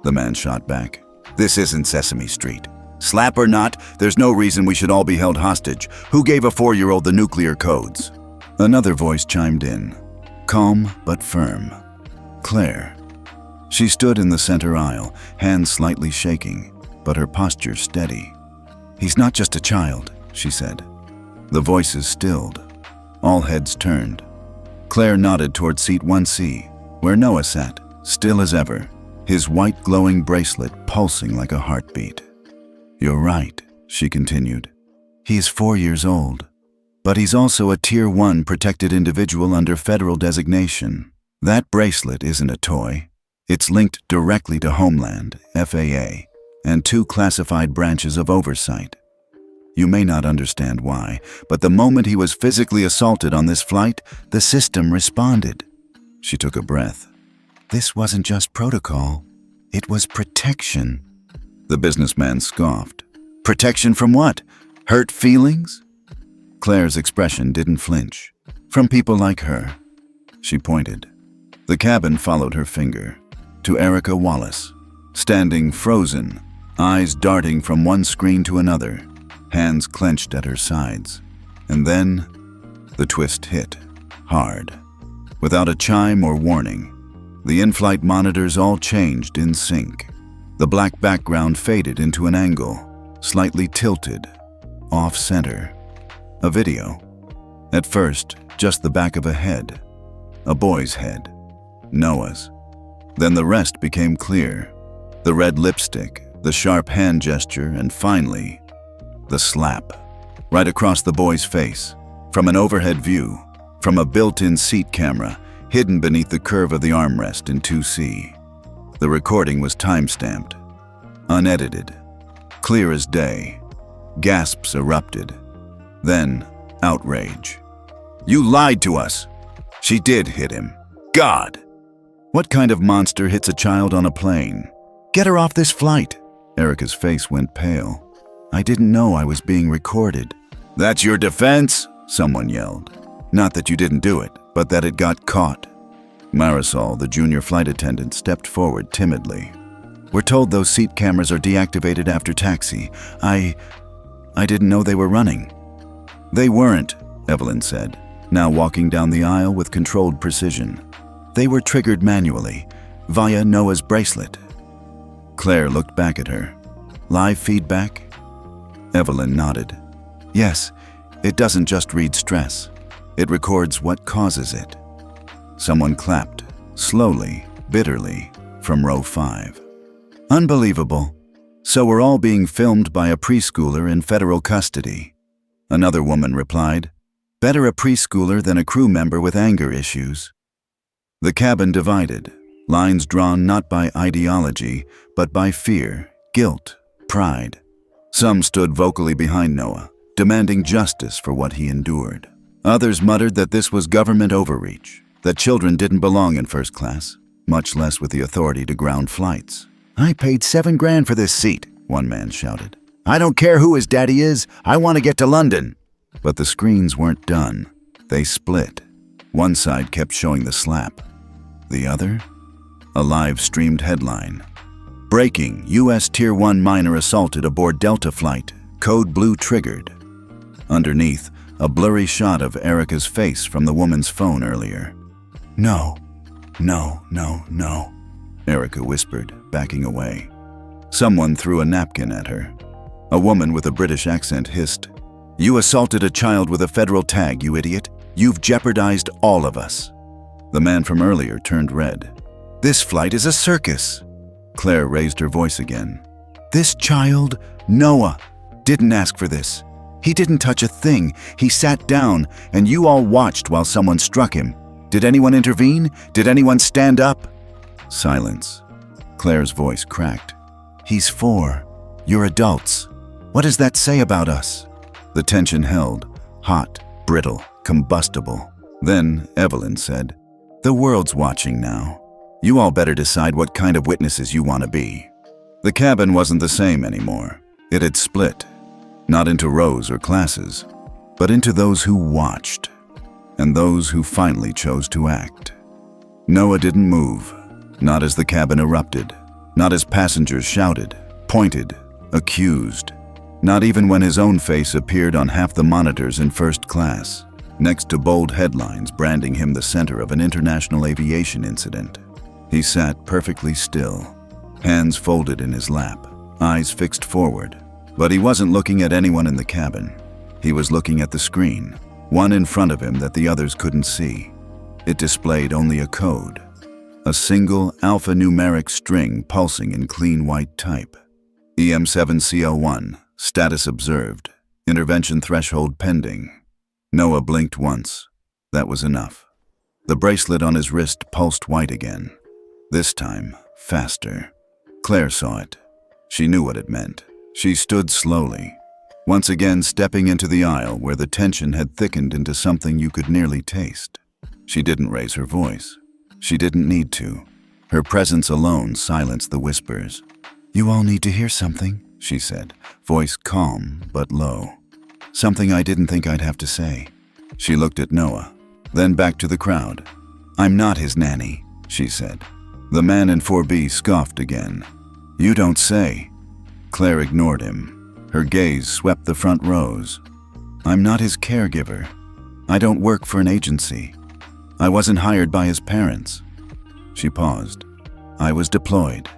the man shot back. "This isn't Sesame Street. Slap or not, there's no reason we should all be held hostage. Who gave a 4-year-old the nuclear codes?" Another voice chimed in, calm but firm. Claire. She stood in the center aisle, hands slightly shaking, but her posture steady. "He's not just a child," she said. The voices stilled. All heads turned. Claire nodded toward seat 1C, where Noah sat, still as ever, his white glowing bracelet pulsing like a heartbeat. "You're right," she continued. "He is 4 years old, but he's also a Tier 1 protected individual under federal designation. That bracelet isn't a toy. It's linked directly to Homeland, FAA, and 2 classified branches of oversight. You may not understand why, but the moment he was physically assaulted on this flight, the system responded." She took a breath. "This wasn't just protocol. It was protection." The businessman scoffed. "Protection from what? Hurt feelings?" Claire's expression didn't flinch. "From people like her." She pointed. The cabin followed her finger, to Erica Wallace, standing frozen, eyes darting from one screen to another, hands clenched at her sides. And then, the twist hit, hard. Without a chime or warning, the in-flight monitors all changed in sync. The black background faded into an angle, slightly tilted, off-center. A video. At first, just the back of a head. A boy's head. Noah's. Then the rest became clear. The red lipstick, the sharp hand gesture, and finally, the slap. Right across the boy's face. From an overhead view. From a built-in seat camera, hidden beneath the curve of the armrest in 2C. The recording was time-stamped. Unedited. Clear as day. Gasps erupted. Then, outrage. "You lied to us!" "She did hit him. God!" "What kind of monster hits a child on a plane?" "Get her off this flight!" Erica's face went pale. "I didn't know I was being recorded." "That's your defense?" someone yelled. "Not that you didn't do it, but that it got caught." Marisol, the junior flight attendant, stepped forward timidly. "We're told those seat cameras are deactivated after taxi. I didn't know they were running." "They weren't," Evelyn said, now walking down the aisle with controlled precision. "They were triggered manually, via Noah's bracelet." Claire looked back at her. "Live feedback?" Evelyn nodded. "Yes, it doesn't just read stress. It records what causes it." Someone clapped, slowly, bitterly, from row 5. "Unbelievable. So we're all being filmed by a preschooler in federal custody." Another woman replied, "Better a preschooler than a crew member with anger issues." The cabin divided, lines drawn not by ideology, but by fear, guilt, pride. Some stood vocally behind Noah, demanding justice for what he endured. Others muttered that this was government overreach, that children didn't belong in first class, much less with the authority to ground flights. "I paid $7,000 for this seat," one man shouted. "I don't care who his daddy is, I want to get to London." But the screens weren't done. They split. One side kept showing the slap. The other? A live-streamed headline. "Breaking, U.S. Tier 1 minor assaulted aboard Delta flight. Code blue triggered." Underneath, a blurry shot of Erica's face from the woman's phone earlier. "No, no, no, no." Erica whispered, backing away. Someone threw a napkin at her. A woman with a British accent hissed, "You assaulted a child with a federal tag, you idiot. You've jeopardized all of us." The man from earlier turned red. "This flight is a circus." Claire raised her voice again. "This child, Noah, didn't ask for this. He didn't touch a thing. He sat down, and you all watched while someone struck him. Did anyone intervene? Did anyone stand up?" Silence. Claire's voice cracked. "He's 4. You're adults. What does that say about us?" The tension held, hot, brittle, combustible. Then Evelyn said, "The world's watching now. You all better decide what kind of witnesses you want to be." The cabin wasn't the same anymore. It had split, not into rows or classes, but into those who watched, and those who finally chose to act. Noah didn't move, not as the cabin erupted, not as passengers shouted, pointed, accused, not even when his own face appeared on half the monitors in first class, next to bold headlines branding him the center of an international aviation incident. He sat perfectly still, hands folded in his lap, eyes fixed forward. But he wasn't looking at anyone in the cabin. He was looking at the screen, one in front of him that the others couldn't see. It displayed only a code, a single alphanumeric string pulsing in clean white type. EM7CO1, status observed, intervention threshold pending. Noah blinked once. That was enough. The bracelet on his wrist pulsed white again. This time, faster. Claire saw it. She knew what it meant. She stood slowly, once again stepping into the aisle where the tension had thickened into something you could nearly taste. She didn't raise her voice. She didn't need to. Her presence alone silenced the whispers. "You all need to hear something," she said, voice calm but low. "Something I didn't think I'd have to say." She looked at Noah, then back to the crowd. "I'm not his nanny," she said. The man in 4B scoffed again. "You don't say." Claire ignored him. Her gaze swept the front rows. "I'm not his caregiver. I don't work for an agency. I wasn't hired by his parents." She paused. "I was deployed."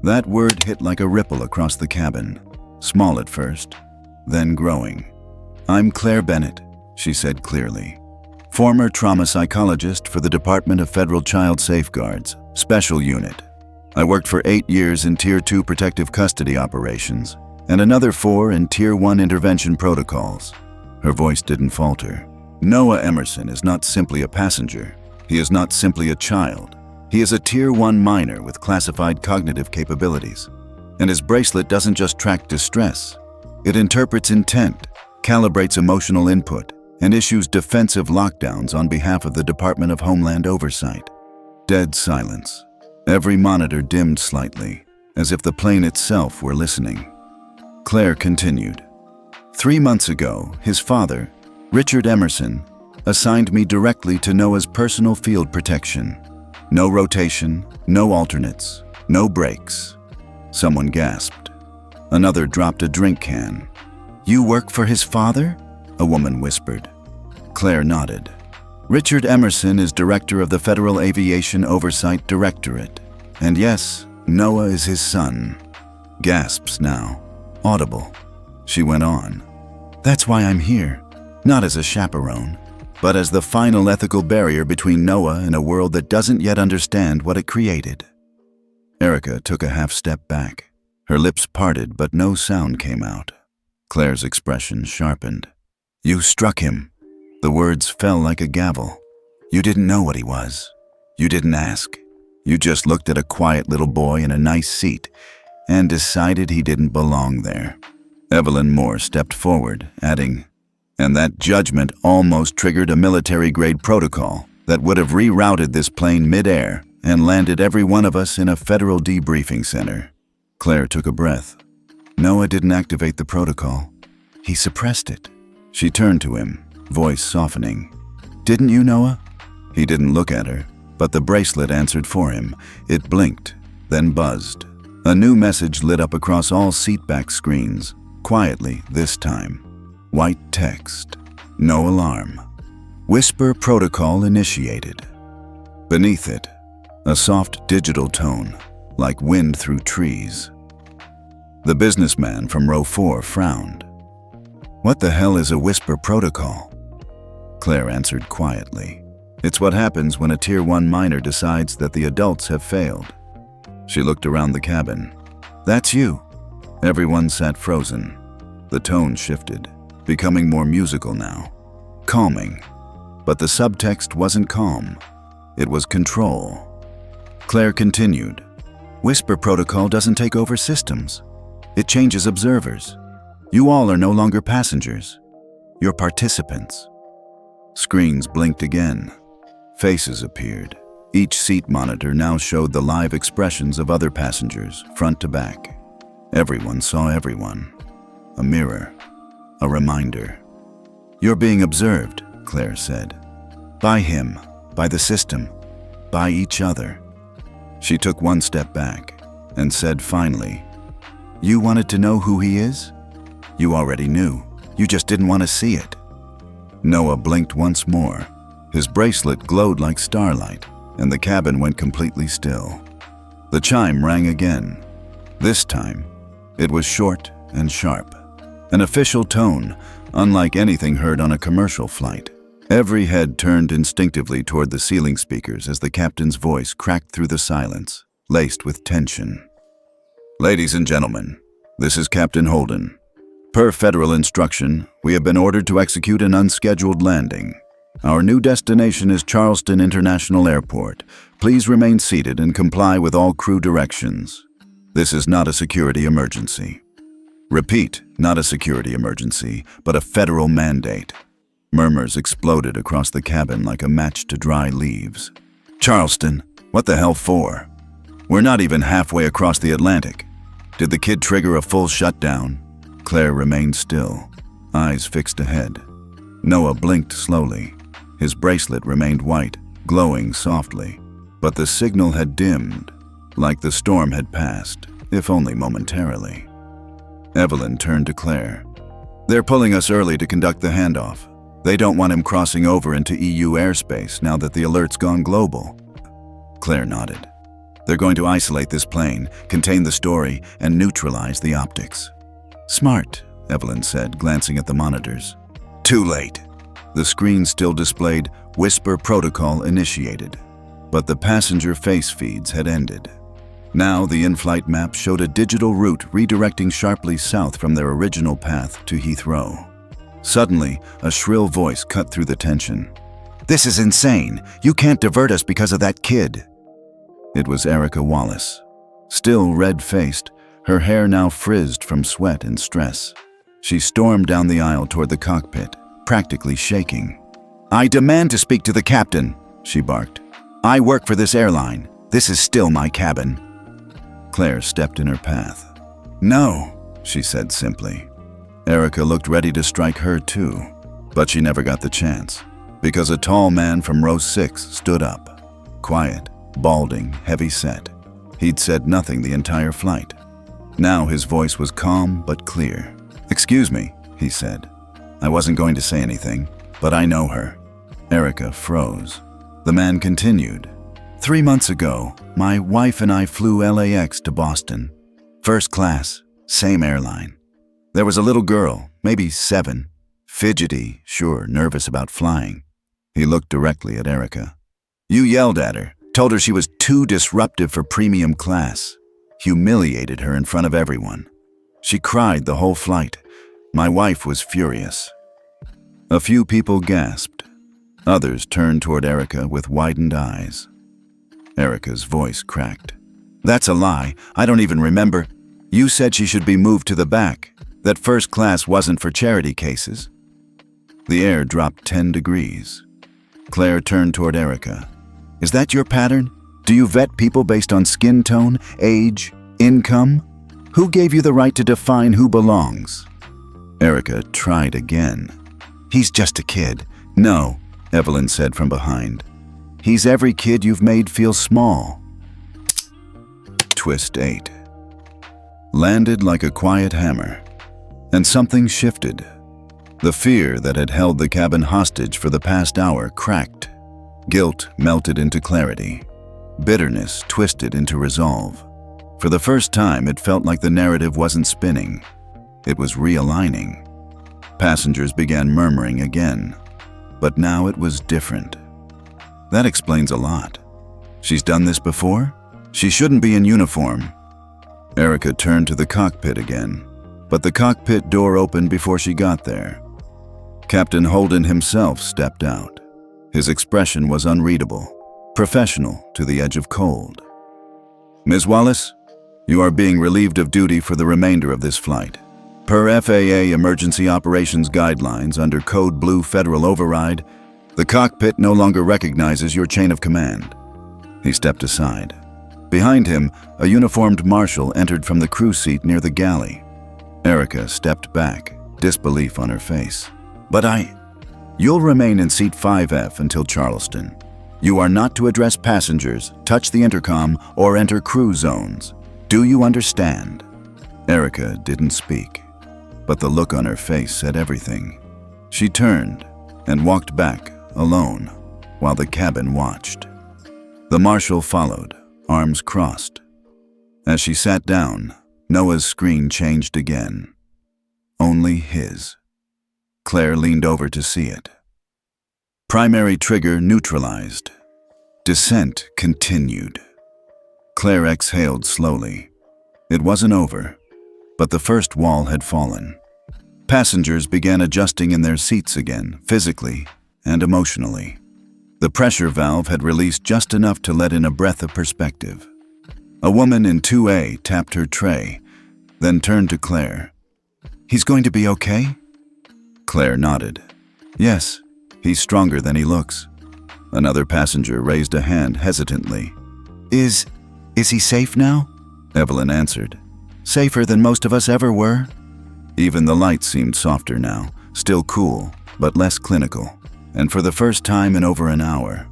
That word hit like a ripple across the cabin, small at first, then growing. "I'm Claire Bennett," she said clearly. "Former trauma psychologist for the Department of Federal Child Safeguards, Special Unit. I worked for 8 years in Tier 2 protective custody operations, and another 4 in Tier 1 intervention protocols." Her voice didn't falter. "Noah Emerson is not simply a passenger. He is not simply a child. He is a Tier 1 minor with classified cognitive capabilities. And his bracelet doesn't just track distress. It interprets intent, calibrates emotional input, and issues defensive lockdowns on behalf of the Department of Homeland Oversight." Dead silence. Every monitor dimmed slightly, as if the plane itself were listening. Claire continued. 3 months ago, his father, Richard Emerson, assigned me directly to Noah's personal field protection. No rotation, no alternates, no breaks. Someone gasped. Another dropped a drink can. "You work for his father?" a woman whispered. Claire nodded. "Richard Emerson is director of the Federal Aviation Oversight Directorate. And yes, Noah is his son." Gasps now, audible. She went on. "That's why I'm here, not as a chaperone, but as the final ethical barrier between Noah and a world that doesn't yet understand what it created." Erica took a half step back. Her lips parted, but no sound came out. Claire's expression sharpened. "You struck him." The words fell like a gavel. "You didn't know what he was. You didn't ask. You just looked at a quiet little boy in a nice seat and decided he didn't belong there." Evelyn Moore stepped forward, adding, "And that judgment almost triggered a military-grade protocol that would have rerouted this plane mid-air and landed every one of us in a federal debriefing center." Claire took a breath. "Noah didn't activate the protocol. He suppressed it." She turned to him, voice softening. "Didn't you, Noah?" He didn't look at her, but the bracelet answered for him. It blinked, then buzzed. A new message lit up across all seatback screens, quietly this time. White text. No alarm. Whisper protocol initiated. Beneath it, a soft digital tone, like wind through trees. The businessman from row 4 frowned. "What the hell is a whisper protocol?" Claire answered quietly. "It's what happens when a Tier 1 miner decides that the adults have failed." She looked around the cabin. "That's you." Everyone sat frozen. The tone shifted, becoming more musical now, calming. But the subtext wasn't calm. It was control. Claire continued. "Whisper protocol doesn't take over systems. It changes observers. You all are no longer passengers. You're participants." Screens blinked again. Faces appeared. Each seat monitor now showed the live expressions of other passengers, front to back. Everyone saw everyone. A mirror. A reminder. "You're being observed," Claire said. "By him, by the system, by each other." She took one step back and said finally, "You wanted to know who he is? You already knew. You just didn't want to see it." Noah blinked once more. His bracelet glowed like starlight, and the cabin went completely still. The chime rang again. This time, it was short and sharp. An official tone, unlike anything heard on a commercial flight. Every head turned instinctively toward the ceiling speakers as the captain's voice cracked through the silence, laced with tension. "Ladies and gentlemen, this is Captain Holden. Per federal instruction, we have been ordered to execute an unscheduled landing. Our new destination is Charleston International Airport. Please remain seated and comply with all crew directions. This is not a security emergency. Repeat, not a security emergency, but a federal mandate." Murmurs exploded across the cabin like a match to dry leaves. "Charleston? What the hell for? We're not even halfway across the Atlantic. Did the kid trigger a full shutdown?" Claire remained still, eyes fixed ahead. Noah blinked slowly. His bracelet remained white, glowing softly, but the signal had dimmed, like the storm had passed, if only momentarily. Evelyn turned to Claire. "They're pulling us early to conduct the handoff. They don't want him crossing over into EU airspace now that the alert's gone global." Claire nodded. "They're going to isolate this plane, contain the story, and neutralize the optics." "Smart," Evelyn said, glancing at the monitors. "Too late." The screen still displayed "Whisper Protocol Initiated," but the passenger face feeds had ended. Now the in-flight map showed a digital route redirecting sharply south from their original path to Heathrow. Suddenly, a shrill voice cut through the tension. "This is insane! You can't divert us because of that kid!" It was Erica Wallace. Still red-faced, her hair now frizzed from sweat and stress. She stormed down the aisle toward the cockpit, practically shaking. "I demand to speak to the captain," she barked. "I work for this airline. This is still my cabin." Claire stepped in her path. "No," she said simply. Erica looked ready to strike her too, but she never got the chance, because a tall man from row 6 stood up. Quiet, balding, heavy-set. He'd said nothing the entire flight. Now his voice was calm but clear. "Excuse me," he said. "I wasn't going to say anything, but I know her." Erica froze. The man continued. 3 months ago, my wife and I flew LAX to Boston. First class, same airline. There was a little girl, maybe 7, fidgety, sure, nervous about flying. He looked directly at Erica. "You yelled at her, told her she was too disruptive for premium class, humiliated her in front of everyone. She cried the whole flight. My wife was furious." A few people gasped. Others turned toward Erica with widened eyes. Erica's voice cracked. "That's a lie. I don't even remember. You said she should be moved to the back, that first class wasn't for charity cases." The air dropped 10 degrees. Claire turned toward Erica. "Is that your pattern? Do you vet people based on skin tone, age, income? Who gave you the right to define who belongs?" Erica tried again. "He's just a kid." "No," Evelyn said from behind. "He's every kid you've made feel small." Twist 8. Landed like a quiet hammer. And something shifted. The fear that had held the cabin hostage for the past hour cracked. Guilt melted into clarity. bitterness twisted into resolve. For the first time, it felt like the narrative wasn't spinning. It was realigning. Passengers began murmuring again, but now it was different. That explains a lot. She's done this before? She shouldn't be in uniform. Erica turned to the cockpit again, but the cockpit door opened before she got there. Captain Holden himself stepped out. His expression was unreadable, professional to the edge of cold. "Ms. Wallace, you are being relieved of duty for the remainder of this flight. Per FAA Emergency Operations Guidelines under Code Blue Federal Override, the cockpit no longer recognizes your chain of command." He stepped aside. Behind him, a uniformed marshal entered from the crew seat near the galley. Erica stepped back, disbelief on her face. You'll remain in seat 5F until Charleston. You are not to address passengers, touch the intercom, or enter crew zones. Do you understand?" Erica didn't speak, but the look on her face said everything. She turned and walked back, alone, while the cabin watched. The marshal followed, arms crossed. As she sat down, Noah's screen changed again. Only his. Claire leaned over to see it. Primary trigger neutralized. Descent continued. Claire exhaled slowly. It wasn't over, but the first wall had fallen. Passengers began adjusting in their seats again, physically and emotionally. The pressure valve had released just enough to let in a breath of perspective. A woman in 2A tapped her tray, then turned to Claire. "He's going to be okay?" Claire nodded. "Yes, he's stronger than he looks." Another passenger raised a hand hesitantly. Is he safe now?" Evelyn answered. "Safer than most of us ever were." Even the light seemed softer now, still cool, but less clinical. And for the first time in over an hour,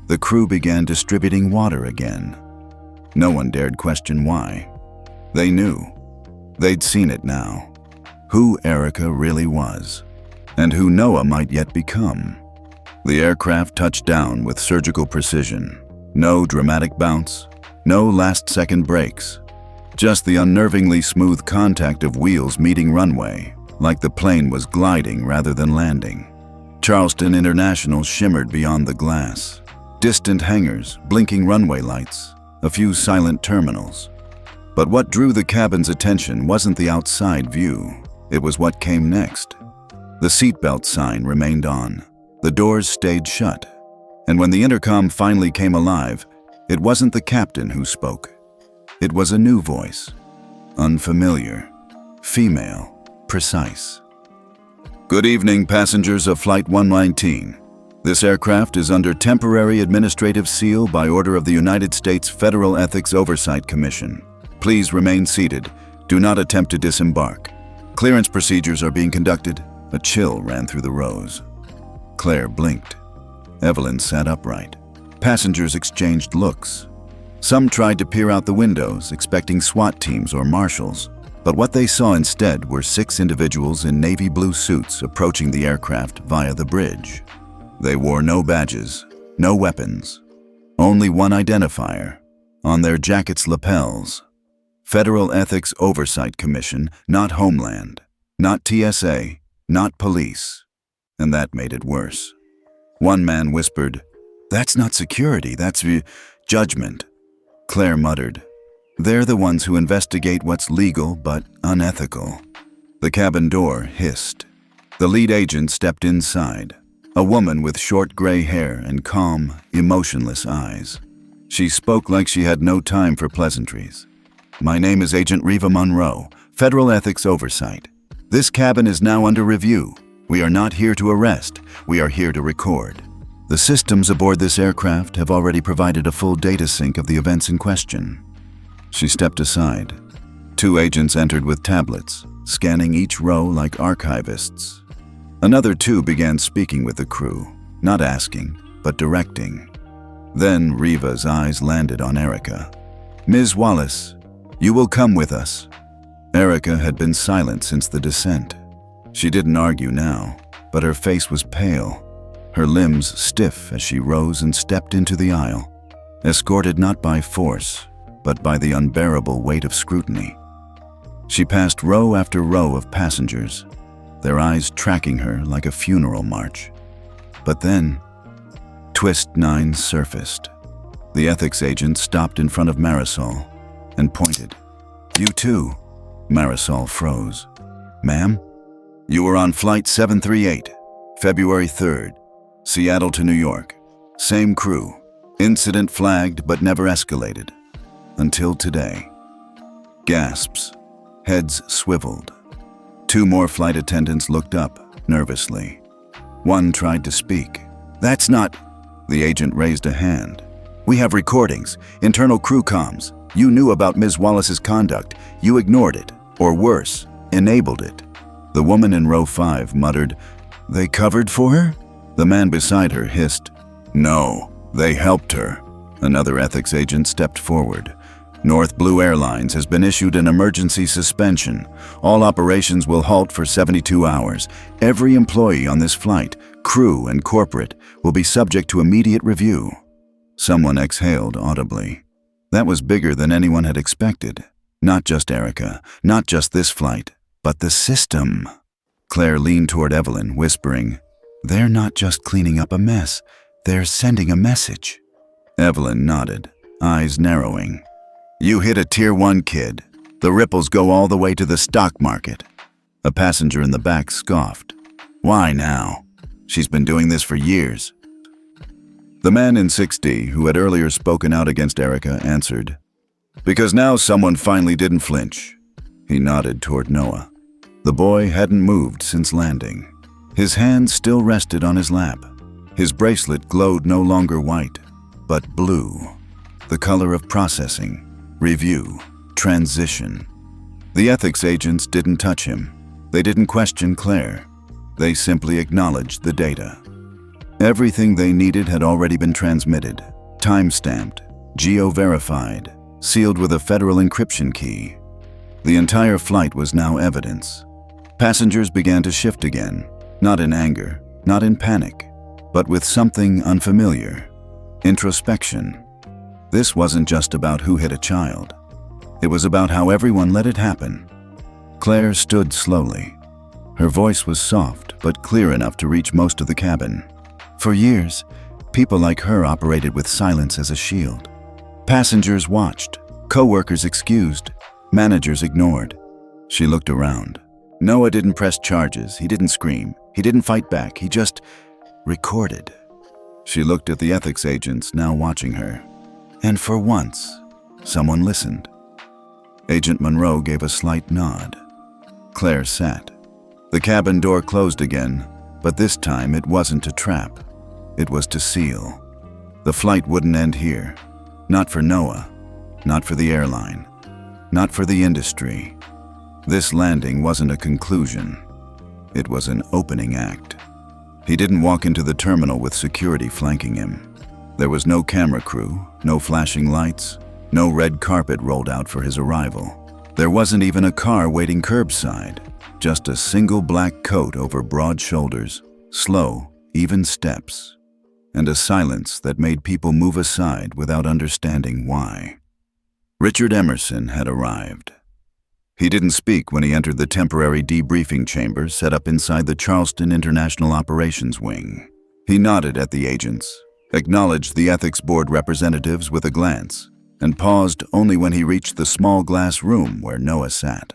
the crew began distributing water again. No one dared question why. They knew. They'd seen it now. Who Erica really was, and who Noah might yet become. The aircraft touched down with surgical precision. No dramatic bounce, no last-second brakes. Just the unnervingly smooth contact of wheels meeting runway, like the plane was gliding rather than landing. Charleston International shimmered beyond the glass. Distant hangars, blinking runway lights, a few silent terminals. But what drew the cabin's attention wasn't the outside view. It was what came next. The seatbelt sign remained on. The doors stayed shut. And when the intercom finally came alive, it wasn't the captain who spoke. It was a new voice. Unfamiliar. Female. Precise. "Good evening, passengers of Flight 119. This aircraft is under temporary administrative seal by order of the United States Federal Ethics Oversight Commission. Please remain seated. Do not attempt to disembark. Clearance procedures are being conducted." A chill ran through the rows. Claire blinked. Evelyn sat upright. Passengers exchanged looks. Some tried to peer out the windows, expecting SWAT teams or marshals. But what they saw instead were 6 individuals in navy blue suits approaching the aircraft via the bridge. They wore no badges, no weapons, only one identifier. On their jackets' lapels, Federal Ethics Oversight Commission, not Homeland, not TSA, not police. And that made it worse. One man whispered, "That's not security, that's judgment." Claire muttered, "They're the ones who investigate what's legal but unethical." The cabin door hissed. The lead agent stepped inside, a woman with short gray hair and calm, emotionless eyes. She spoke like she had no time for pleasantries. "My name is Agent Reva Monroe, Federal Ethics Oversight. This cabin is now under review. We are not here to arrest, we are here to record. The systems aboard this aircraft have already provided a full data sync of the events in question." She stepped aside. 2 agents entered with tablets, scanning each row like archivists. Another 2 began speaking with the crew, not asking, but directing. Then Reva's eyes landed on Erica. "Ms. Wallace, you will come with us." Erica had been silent since the descent. She didn't argue now, but her face was pale, her limbs stiff as she rose and stepped into the aisle. escorted not by force, but by the unbearable weight of scrutiny. She passed row after row of passengers, their eyes tracking her like a funeral march. But then, Twist 9 surfaced. The ethics agent stopped in front of Marisol and pointed. "You too." Marisol froze. "Ma'am?" "You were on Flight 738, February 3rd, Seattle to New York. Same crew. Incident flagged but never escalated. Until today." Gasps. Heads swiveled. 2 more flight attendants looked up, nervously. One tried to speak. "That's not..." The agent raised a hand. "We have recordings, internal crew comms. You knew about Ms. Wallace's conduct. You ignored it, or worse, enabled it." The woman in row 5 muttered, "They covered for her?" The man beside her hissed, "No, they helped her." Another ethics agent stepped forward. "North Blue Airlines has been issued an emergency suspension. All operations will halt for 72 hours. Every employee on this flight, crew and corporate, will be subject to immediate review." Someone exhaled audibly. That was bigger than anyone had expected. Not just Erica, not just this flight, but the system. Claire leaned toward Evelyn, whispering, "They're not just cleaning up a mess, they're sending a message." Evelyn nodded, eyes narrowing. "You hit a Tier 1 kid. The ripples go all the way to the stock market." A passenger in the back scoffed. "Why now? She's been doing this for years." The man in 6D, who had earlier spoken out against Erica, answered, "Because now someone finally didn't flinch." He nodded toward Noah. The boy hadn't moved since landing. His hand still rested on his lap. His bracelet glowed no longer white, but blue, the color of processing, review, transition. The ethics agents didn't touch him. They didn't question Claire. They simply acknowledged the data. Everything they needed had already been transmitted, time-stamped, geo-verified, sealed with a federal encryption key. The entire flight was now evidence. Passengers began to shift again, not in anger, not in panic, but with something unfamiliar. Introspection. This wasn't just about who hit a child. It was about how everyone let it happen. Claire stood slowly. Her voice was soft but clear enough to reach most of the cabin. For years, people like her operated with silence as a shield. Passengers watched, co-workers excused, managers ignored. She looked around. Noah didn't press charges, he didn't scream, he didn't fight back, he just recorded. She looked at the ethics agents now watching her. And for once, someone listened. Agent Monroe gave a slight nod. Claire sat. The cabin door closed again, but this time it wasn't to trap. It was to seal. The flight wouldn't end here. Not for Noah, not for the airline, not for the industry. This landing wasn't a conclusion. It was an opening act. He didn't walk into the terminal with security flanking him. There was no camera crew, no flashing lights, no red carpet rolled out for his arrival. There wasn't even a car waiting curbside, just a single black coat over broad shoulders, slow, even steps, and a silence that made people move aside without understanding why. Richard Emerson had arrived. He didn't speak when he entered the temporary debriefing chamber set up inside the Charleston International Operations Wing. He nodded at the agents, acknowledged the ethics board representatives with a glance, and paused only when he reached the small glass room where Noah sat.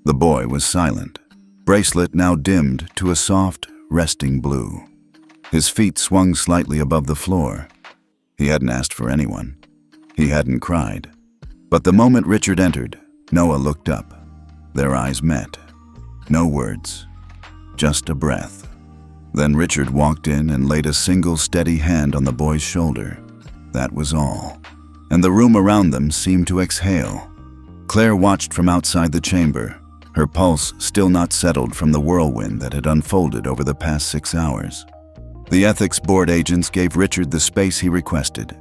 The boy was silent, bracelet now dimmed to a soft, resting blue. His feet swung slightly above the floor. He hadn't asked for anyone. He hadn't cried. But the moment Richard entered, Noah looked up. Their eyes met. No words, just a breath. Then Richard walked in and laid a single steady hand on the boy's shoulder. That was all. And the room around them seemed to exhale. Claire watched from outside the chamber, her pulse still not settled from the whirlwind that had unfolded over the past 6 hours. The ethics board agents gave Richard the space he requested.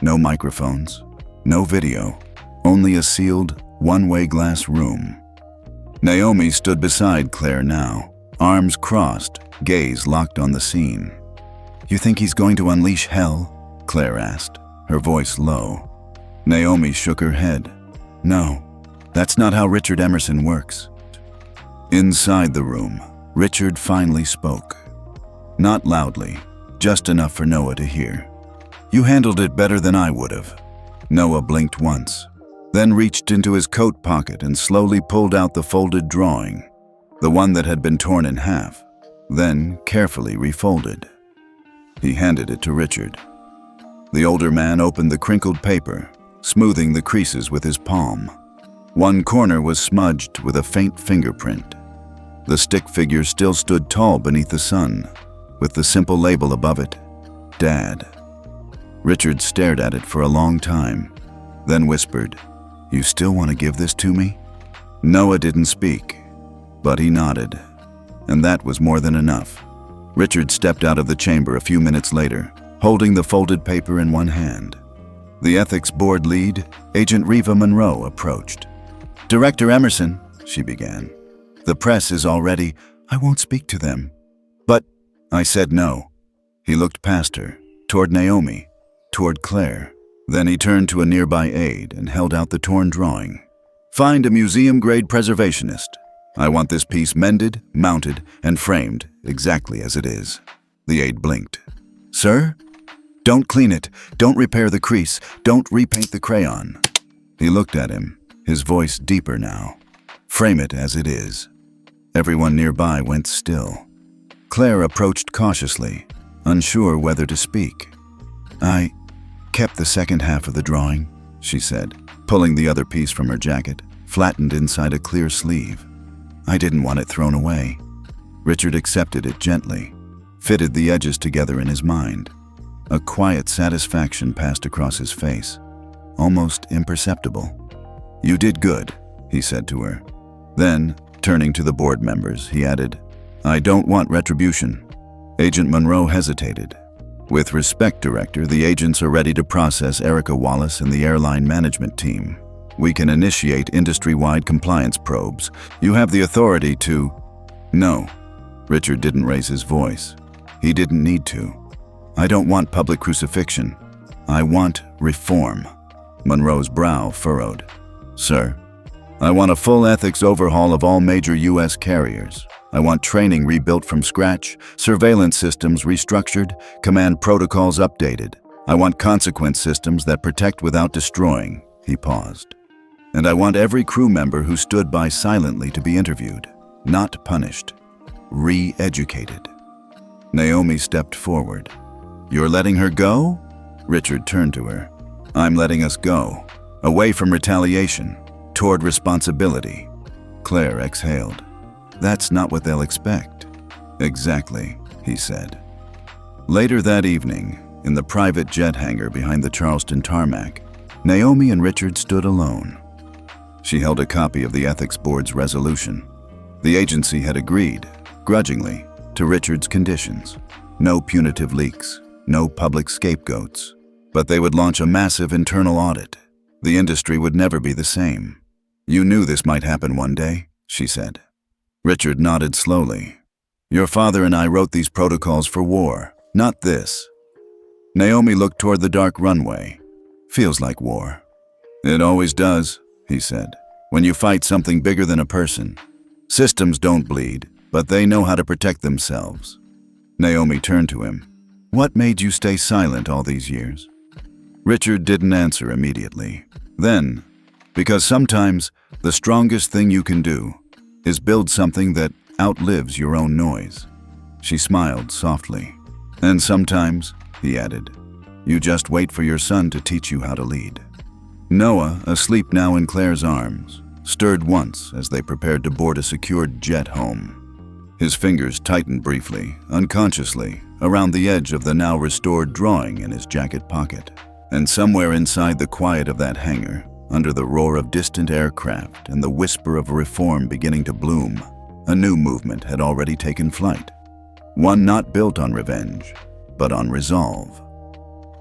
No microphones, no video, only a sealed, one-way glass room. Naomi stood beside Claire now, arms crossed, gaze locked on the scene. "You think he's going to unleash hell?" Claire asked, her voice low. Naomi shook her head. No, that's not how Richard Emerson works. Inside the room, Richard finally spoke. Not loudly, just enough for Noah to hear. You handled it better than I would have. Noah blinked once, then reached into his coat pocket and slowly pulled out the folded drawing, the one that had been torn in half, then carefully refolded. He handed it to Richard. The older man opened the crinkled paper, smoothing the creases with his palm. One corner was smudged with a faint fingerprint. The stick figure still stood tall beneath the sun, with the simple label above it, Dad. Richard stared at it for a long time, then whispered, You still want to give this to me? Noah didn't speak, but he nodded, and that was more than enough. Richard stepped out of the chamber a few minutes later, holding the folded paper in one hand. The ethics board lead, Agent Reva Monroe, approached. Director Emerson, she began. The press is already, I won't speak to them. But, I said no. He looked past her, toward Naomi, toward Claire. Then he turned to a nearby aide and held out the torn drawing. Find a museum-grade preservationist. I want this piece mended, mounted, and framed exactly as it is. The aide blinked. Sir? Don't clean it. Don't repair the crease. Don't repaint the crayon. He looked at him, his voice deeper now. Frame it as it is. Everyone nearby went still. Claire approached cautiously, unsure whether to speak. I kept the second half of the drawing, she said, pulling the other piece from her jacket, flattened inside a clear sleeve. I didn't want it thrown away. Richard accepted it gently, fitted the edges together in his mind. A quiet satisfaction passed across his face, almost imperceptible. You did good, he said to her. Then, turning to the board members, he added, I don't want retribution. Agent Monroe hesitated. With respect, Director, the agents are ready to process Erica Wallace and the Airline management team. We can initiate industry-wide compliance probes. You have the authority to… No. Richard didn't raise his voice. He didn't need to. I don't want public crucifixion. I want reform. Monroe's brow furrowed. Sir, I want a full ethics overhaul of all major U.S. carriers. I want training rebuilt from scratch, surveillance systems restructured, command protocols updated. I want consequence systems that protect without destroying. He paused. And I want every crew member who stood by silently to be interviewed, not punished, re-educated. Naomi stepped forward. You're letting her go? Richard turned to her. I'm letting us go, away from retaliation, toward responsibility. Claire exhaled. That's not what they'll expect. Exactly, he said. Later that evening, in the private jet hangar behind the Charleston tarmac, Naomi and Richard stood alone. She held a copy of the ethics board's resolution. The agency had agreed, grudgingly, to Richard's conditions. No punitive leaks, no public scapegoats. But they would launch a massive internal audit. The industry would never be the same. You knew this might happen one day, she said. Richard nodded slowly. Your father and I wrote these protocols for war, not this. Naomi looked toward the dark runway. Feels like war. It always does, he said, when you fight something bigger than a person. Systems don't bleed, but they know how to protect themselves. Naomi turned to him. What made you stay silent all these years? Richard didn't answer immediately. Then, because sometimes the strongest thing you can do is build something that outlives your own noise. She smiled softly. And sometimes, he added, you just wait for your son to teach you how to lead. Noah, asleep now in Claire's arms, stirred once as they prepared to board a secured jet home. His fingers tightened briefly, unconsciously, around the edge of the now restored drawing in his jacket pocket. And somewhere inside the quiet of that hangar, under the roar of distant aircraft and the whisper of reform beginning to bloom, a new movement had already taken flight. One not built on revenge, but on resolve.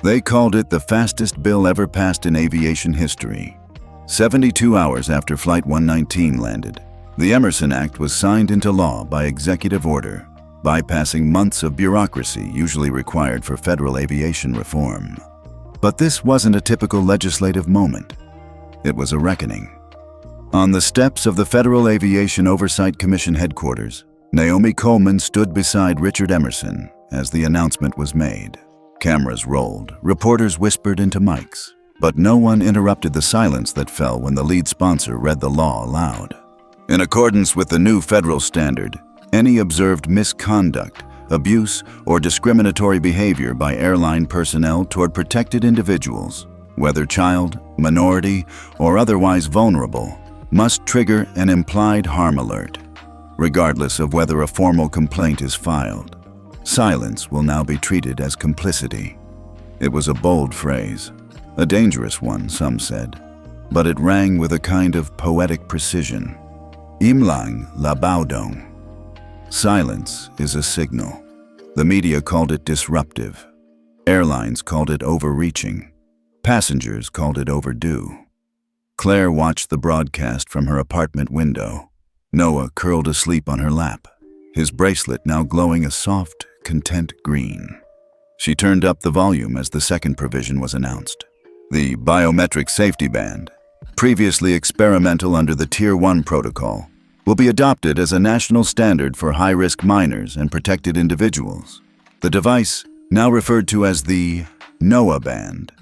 They called it the fastest bill ever passed in aviation history. 72 hours after Flight 119 landed, the Emerson Act was signed into law by executive order, bypassing months of bureaucracy usually required for federal aviation reform. But this wasn't a typical legislative moment. It was a reckoning. On the steps of the Federal Aviation Oversight Commission headquarters, Naomi Coleman stood beside Richard Emerson as the announcement was made. Cameras rolled, reporters whispered into mics, but no one interrupted the silence that fell when the lead sponsor read the law aloud. In accordance with the new federal standard, any observed misconduct, abuse, or discriminatory behavior by airline personnel toward protected individuals, whether child, minority, or otherwise vulnerable, must trigger an implied harm alert, regardless of whether a formal complaint is filed. Silence will now be treated as complicity. It was a bold phrase, a dangerous one, some said, but it rang with a kind of poetic precision. Im lang labaudong. Silence is a signal. The media called it disruptive. Airlines called it overreaching. Passengers called it overdue. Claire watched the broadcast from her apartment window. Noah curled asleep on her lap, his bracelet now glowing a soft, content green. She turned up the volume as the second provision was announced. The biometric safety band, previously experimental under the Tier 1 protocol, will be adopted as a national standard for high-risk minors and protected individuals. The device, now referred to as the NOAA band,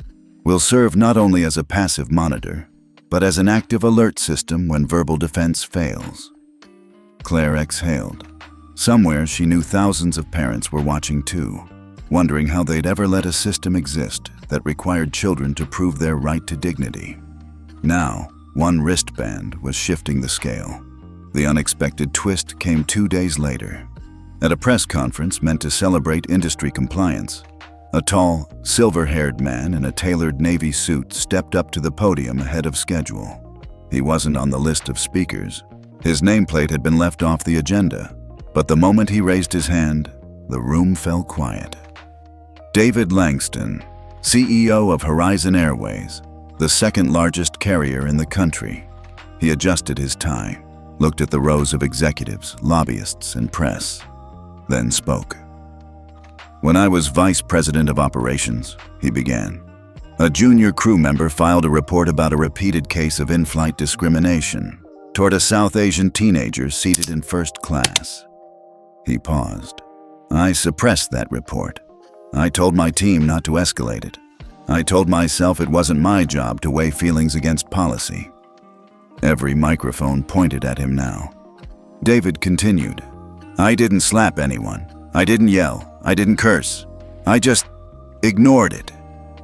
will serve not only as a passive monitor, but as an active alert system when verbal defense fails. Claire exhaled. Somewhere she knew thousands of parents were watching too, wondering how they'd ever let a system exist that required children to prove their right to dignity. Now, one wristband was shifting the scale. The unexpected twist came 2 days later. At a press conference meant to celebrate industry compliance, a tall, silver-haired man in a tailored navy suit stepped up to the podium ahead of schedule. He wasn't on the list of speakers. His nameplate had been left off the agenda, but the moment he raised his hand, the room fell quiet. David Langston, CEO of Horizon Airways, the second largest carrier in the country. He adjusted his tie, looked at the rows of executives, lobbyists, and press, then spoke. "When I was vice president of operations," he began, "a junior crew member filed a report about a repeated case of in-flight discrimination toward a South Asian teenager seated in first class." He paused. "I suppressed that report. I told my team not to escalate it. I told myself it wasn't my job to weigh feelings against policy." Every microphone pointed at him now. David continued, "I didn't slap anyone. I didn't yell. I didn't curse. I just ignored it."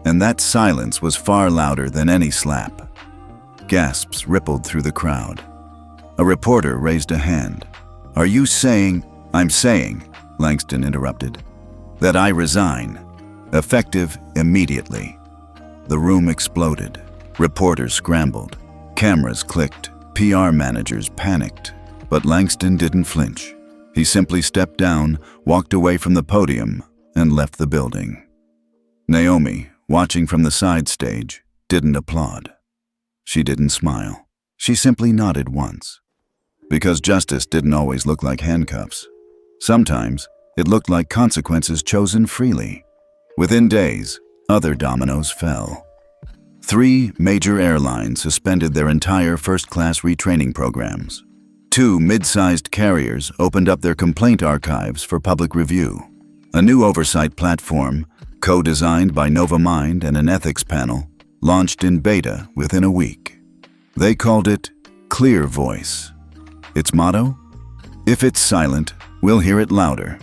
And that silence was far louder than any slap. Gasps rippled through the crowd. A reporter raised a hand. "Are you saying—" "I'm saying," Langston interrupted, "that I resign, effective immediately." The room exploded. Reporters scrambled. Cameras clicked. PR managers panicked. But Langston didn't flinch. He simply stepped down, walked away from the podium, and left the building. Naomi, watching from the side stage, didn't applaud. She didn't smile. She simply nodded once. Because justice didn't always look like handcuffs. Sometimes, it looked like consequences chosen freely. Within days, other dominoes fell. 3 major airlines suspended their entire first-class retraining programs. 2 mid-sized carriers opened up their complaint archives for public review. A new oversight platform, co-designed by NovaMind and an ethics panel, launched in beta within a week. They called it Clear Voice. Its motto? "If it's silent, we'll hear it louder."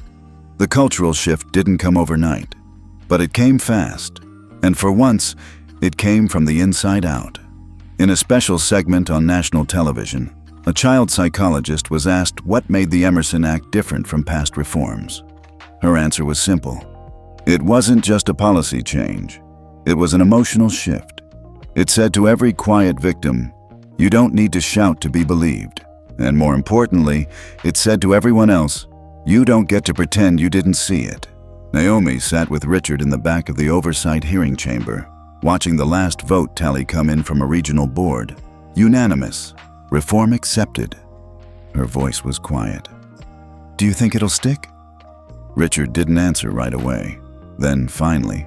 The cultural shift didn't come overnight, but it came fast, and for once, it came from the inside out. In a special segment on national television, a child psychologist was asked what made the Emerson Act different from past reforms. Her answer was simple. It wasn't just a policy change. It was an emotional shift. It said to every quiet victim, "You don't need to shout to be believed." And more importantly, it said to everyone else, "You don't get to pretend you didn't see it." Naomi sat with Richard in the back of the oversight hearing chamber, watching the last vote tally come in from a regional board. Unanimous. Reform accepted. Her voice was quiet. "Do you think it'll stick?" Richard didn't answer right away. Then, finally,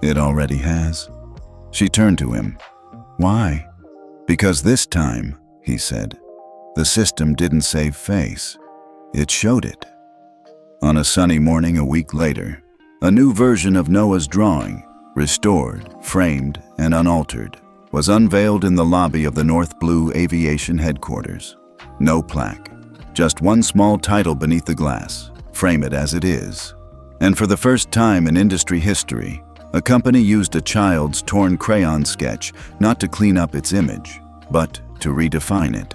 "It already has." She turned to him. Why? Because this time, he said, the system didn't save face. It showed it. On a sunny morning a week later, a new version of Noah's drawing, restored, framed, and unaltered, was unveiled in the lobby of the North Blue Aviation headquarters. No plaque, just one small title beneath the glass, "Frame it as it is." And for the first time in industry history, a company used a child's torn crayon sketch not to clean up its image, but to redefine it.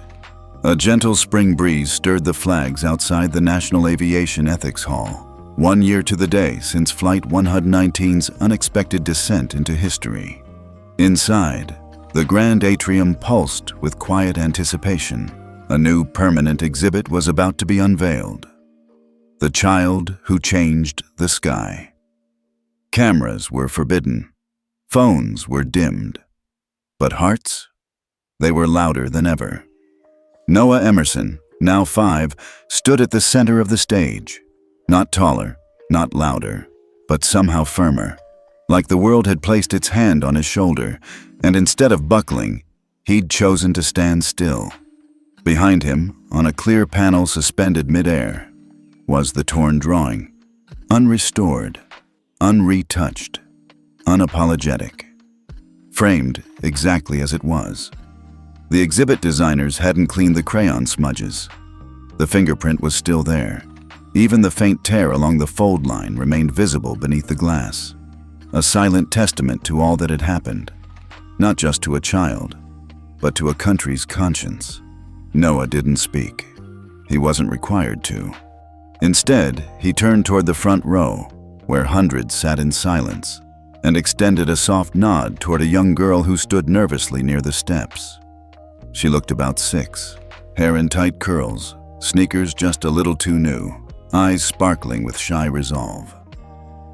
A gentle spring breeze stirred the flags outside the National Aviation Ethics Hall, 1 year to the day since Flight 119's unexpected descent into history. Inside, the grand atrium pulsed with quiet anticipation. A new permanent exhibit was about to be unveiled. The Child Who Changed the Sky. Cameras were forbidden. Phones were dimmed. But hearts? They were louder than ever. Noah Emerson, now 5, stood at the center of the stage. Not taller, not louder, but somehow firmer. Like the world had placed its hand on his shoulder, and instead of buckling, he'd chosen to stand still. Behind him, on a clear panel suspended midair, was the torn drawing. Unrestored, unretouched, unapologetic. Framed exactly as it was. The exhibit designers hadn't cleaned the crayon smudges. The fingerprint was still there. Even the faint tear along the fold line remained visible beneath the glass. A silent testament to all that had happened. Not just to a child, but to a country's conscience. Noah didn't speak. He wasn't required to. Instead, he turned toward the front row, where hundreds sat in silence, and extended a soft nod toward a young girl who stood nervously near the steps. She looked about 6, hair in tight curls, sneakers just a little too new, eyes sparkling with shy resolve.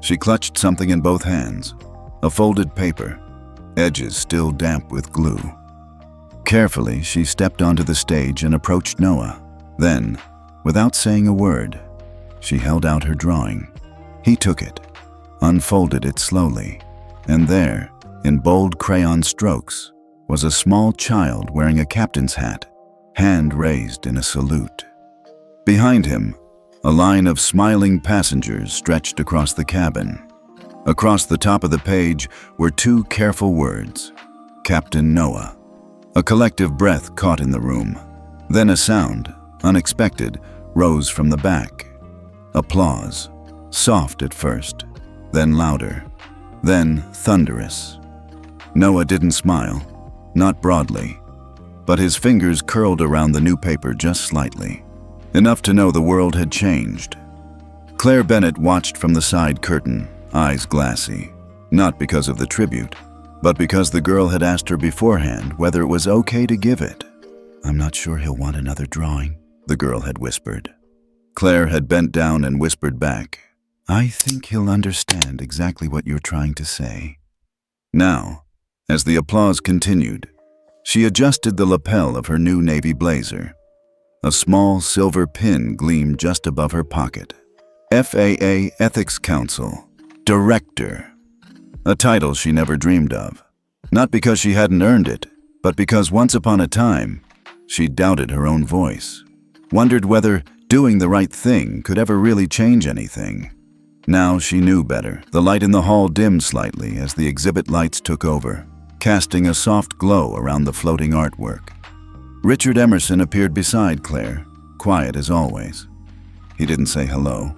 She clutched something in both hands, a folded paper, edges still damp with glue. Carefully, she stepped onto the stage and approached Noah. Then, without saying a word, she held out her drawing. He took it, unfolded it slowly, and there, in bold crayon strokes, was a small child wearing a captain's hat, hand raised in a salute. Behind him, a line of smiling passengers stretched across the cabin. Across the top of the page were 2 careful words, Captain Noah. A collective breath caught in the room. Then a sound, unexpected, rose from the back. Applause, soft at first, then louder, then thunderous. Noah didn't smile, not broadly, but his fingers curled around the new paper just slightly, enough to know the world had changed. Claire Bennett watched from the side curtain, eyes glassy, not because of the tribute, but because the girl had asked her beforehand whether it was okay to give it. "I'm not sure he'll want another drawing," the girl had whispered. Claire had bent down and whispered back, "I think he'll understand exactly what you're trying to say." Now, as the applause continued, she adjusted the lapel of her new navy blazer. A small silver pin gleamed just above her pocket. FAA Ethics Council, Director. A title she never dreamed of. Not because she hadn't earned it, but because once upon a time, she doubted her own voice. Wondered whether doing the right thing could ever really change anything. Now she knew better. The light in the hall dimmed slightly as the exhibit lights took over, casting a soft glow around the floating artwork. Richard Emerson appeared beside Claire, quiet as always. He didn't say hello,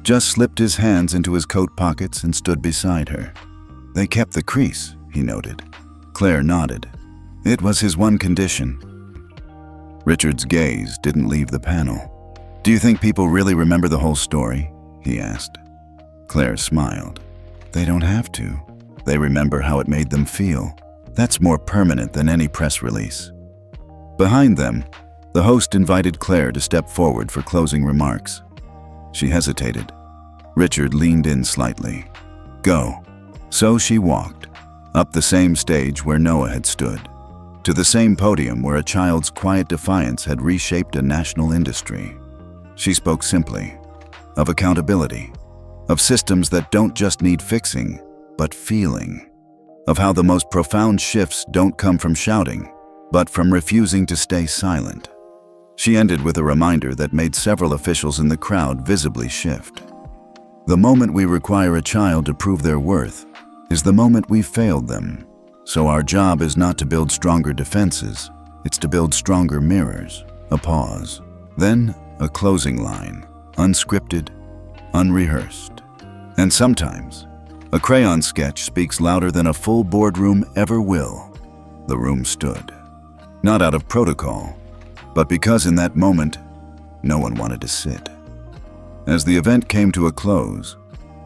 just slipped his hands into his coat pockets and stood beside her. They kept the crease, he noted. Claire nodded. It was his one condition. Richard's gaze didn't leave the panel. "Do you think people really remember the whole story?" he asked. Claire smiled. "They don't have to. They remember how it made them feel. That's more permanent than any press release." Behind them, the host invited Claire to step forward for closing remarks. She hesitated. Richard leaned in slightly. "Go." So she walked, up the same stage where Noah had stood, to the same podium where a child's quiet defiance had reshaped a national industry. She spoke simply, of accountability, of systems that don't just need fixing, but feeling. of how the most profound shifts don't come from shouting, but from refusing to stay silent. She ended with a reminder that made several officials in the crowd visibly shift. The moment we require a child to prove their worth is the moment we've failed them. So our job is not to build stronger defenses, it's to build stronger mirrors. A pause, then a closing line, unscripted, unrehearsed. And sometimes, a crayon sketch speaks louder than a full boardroom ever will. The room stood, not out of protocol, but because in that moment, no one wanted to sit. As the event came to a close,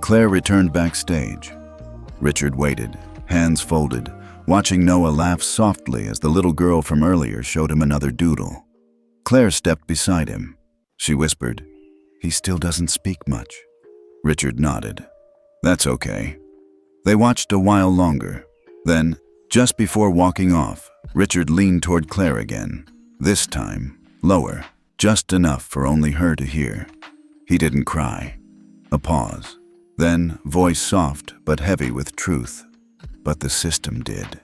Claire returned backstage. Richard waited, hands folded, watching Noah laugh softly as the little girl from earlier showed him another doodle. Claire stepped beside him. She whispered, "He still doesn't speak much." Richard nodded. "That's okay." They watched a while longer. Then, just before walking off, Richard leaned toward Claire again. This time, lower, just enough for only her to hear. He didn't cry. A pause. Then, voice soft but heavy with truth. But the system did.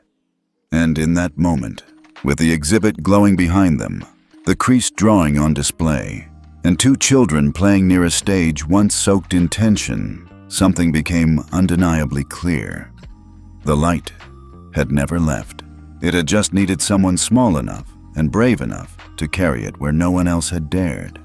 And in that moment, with the exhibit glowing behind them, the creased drawing on display, and two children playing near a stage once soaked in tension, something became undeniably clear. The light had never left. It had just needed someone small enough and brave enough to carry it where no one else had dared.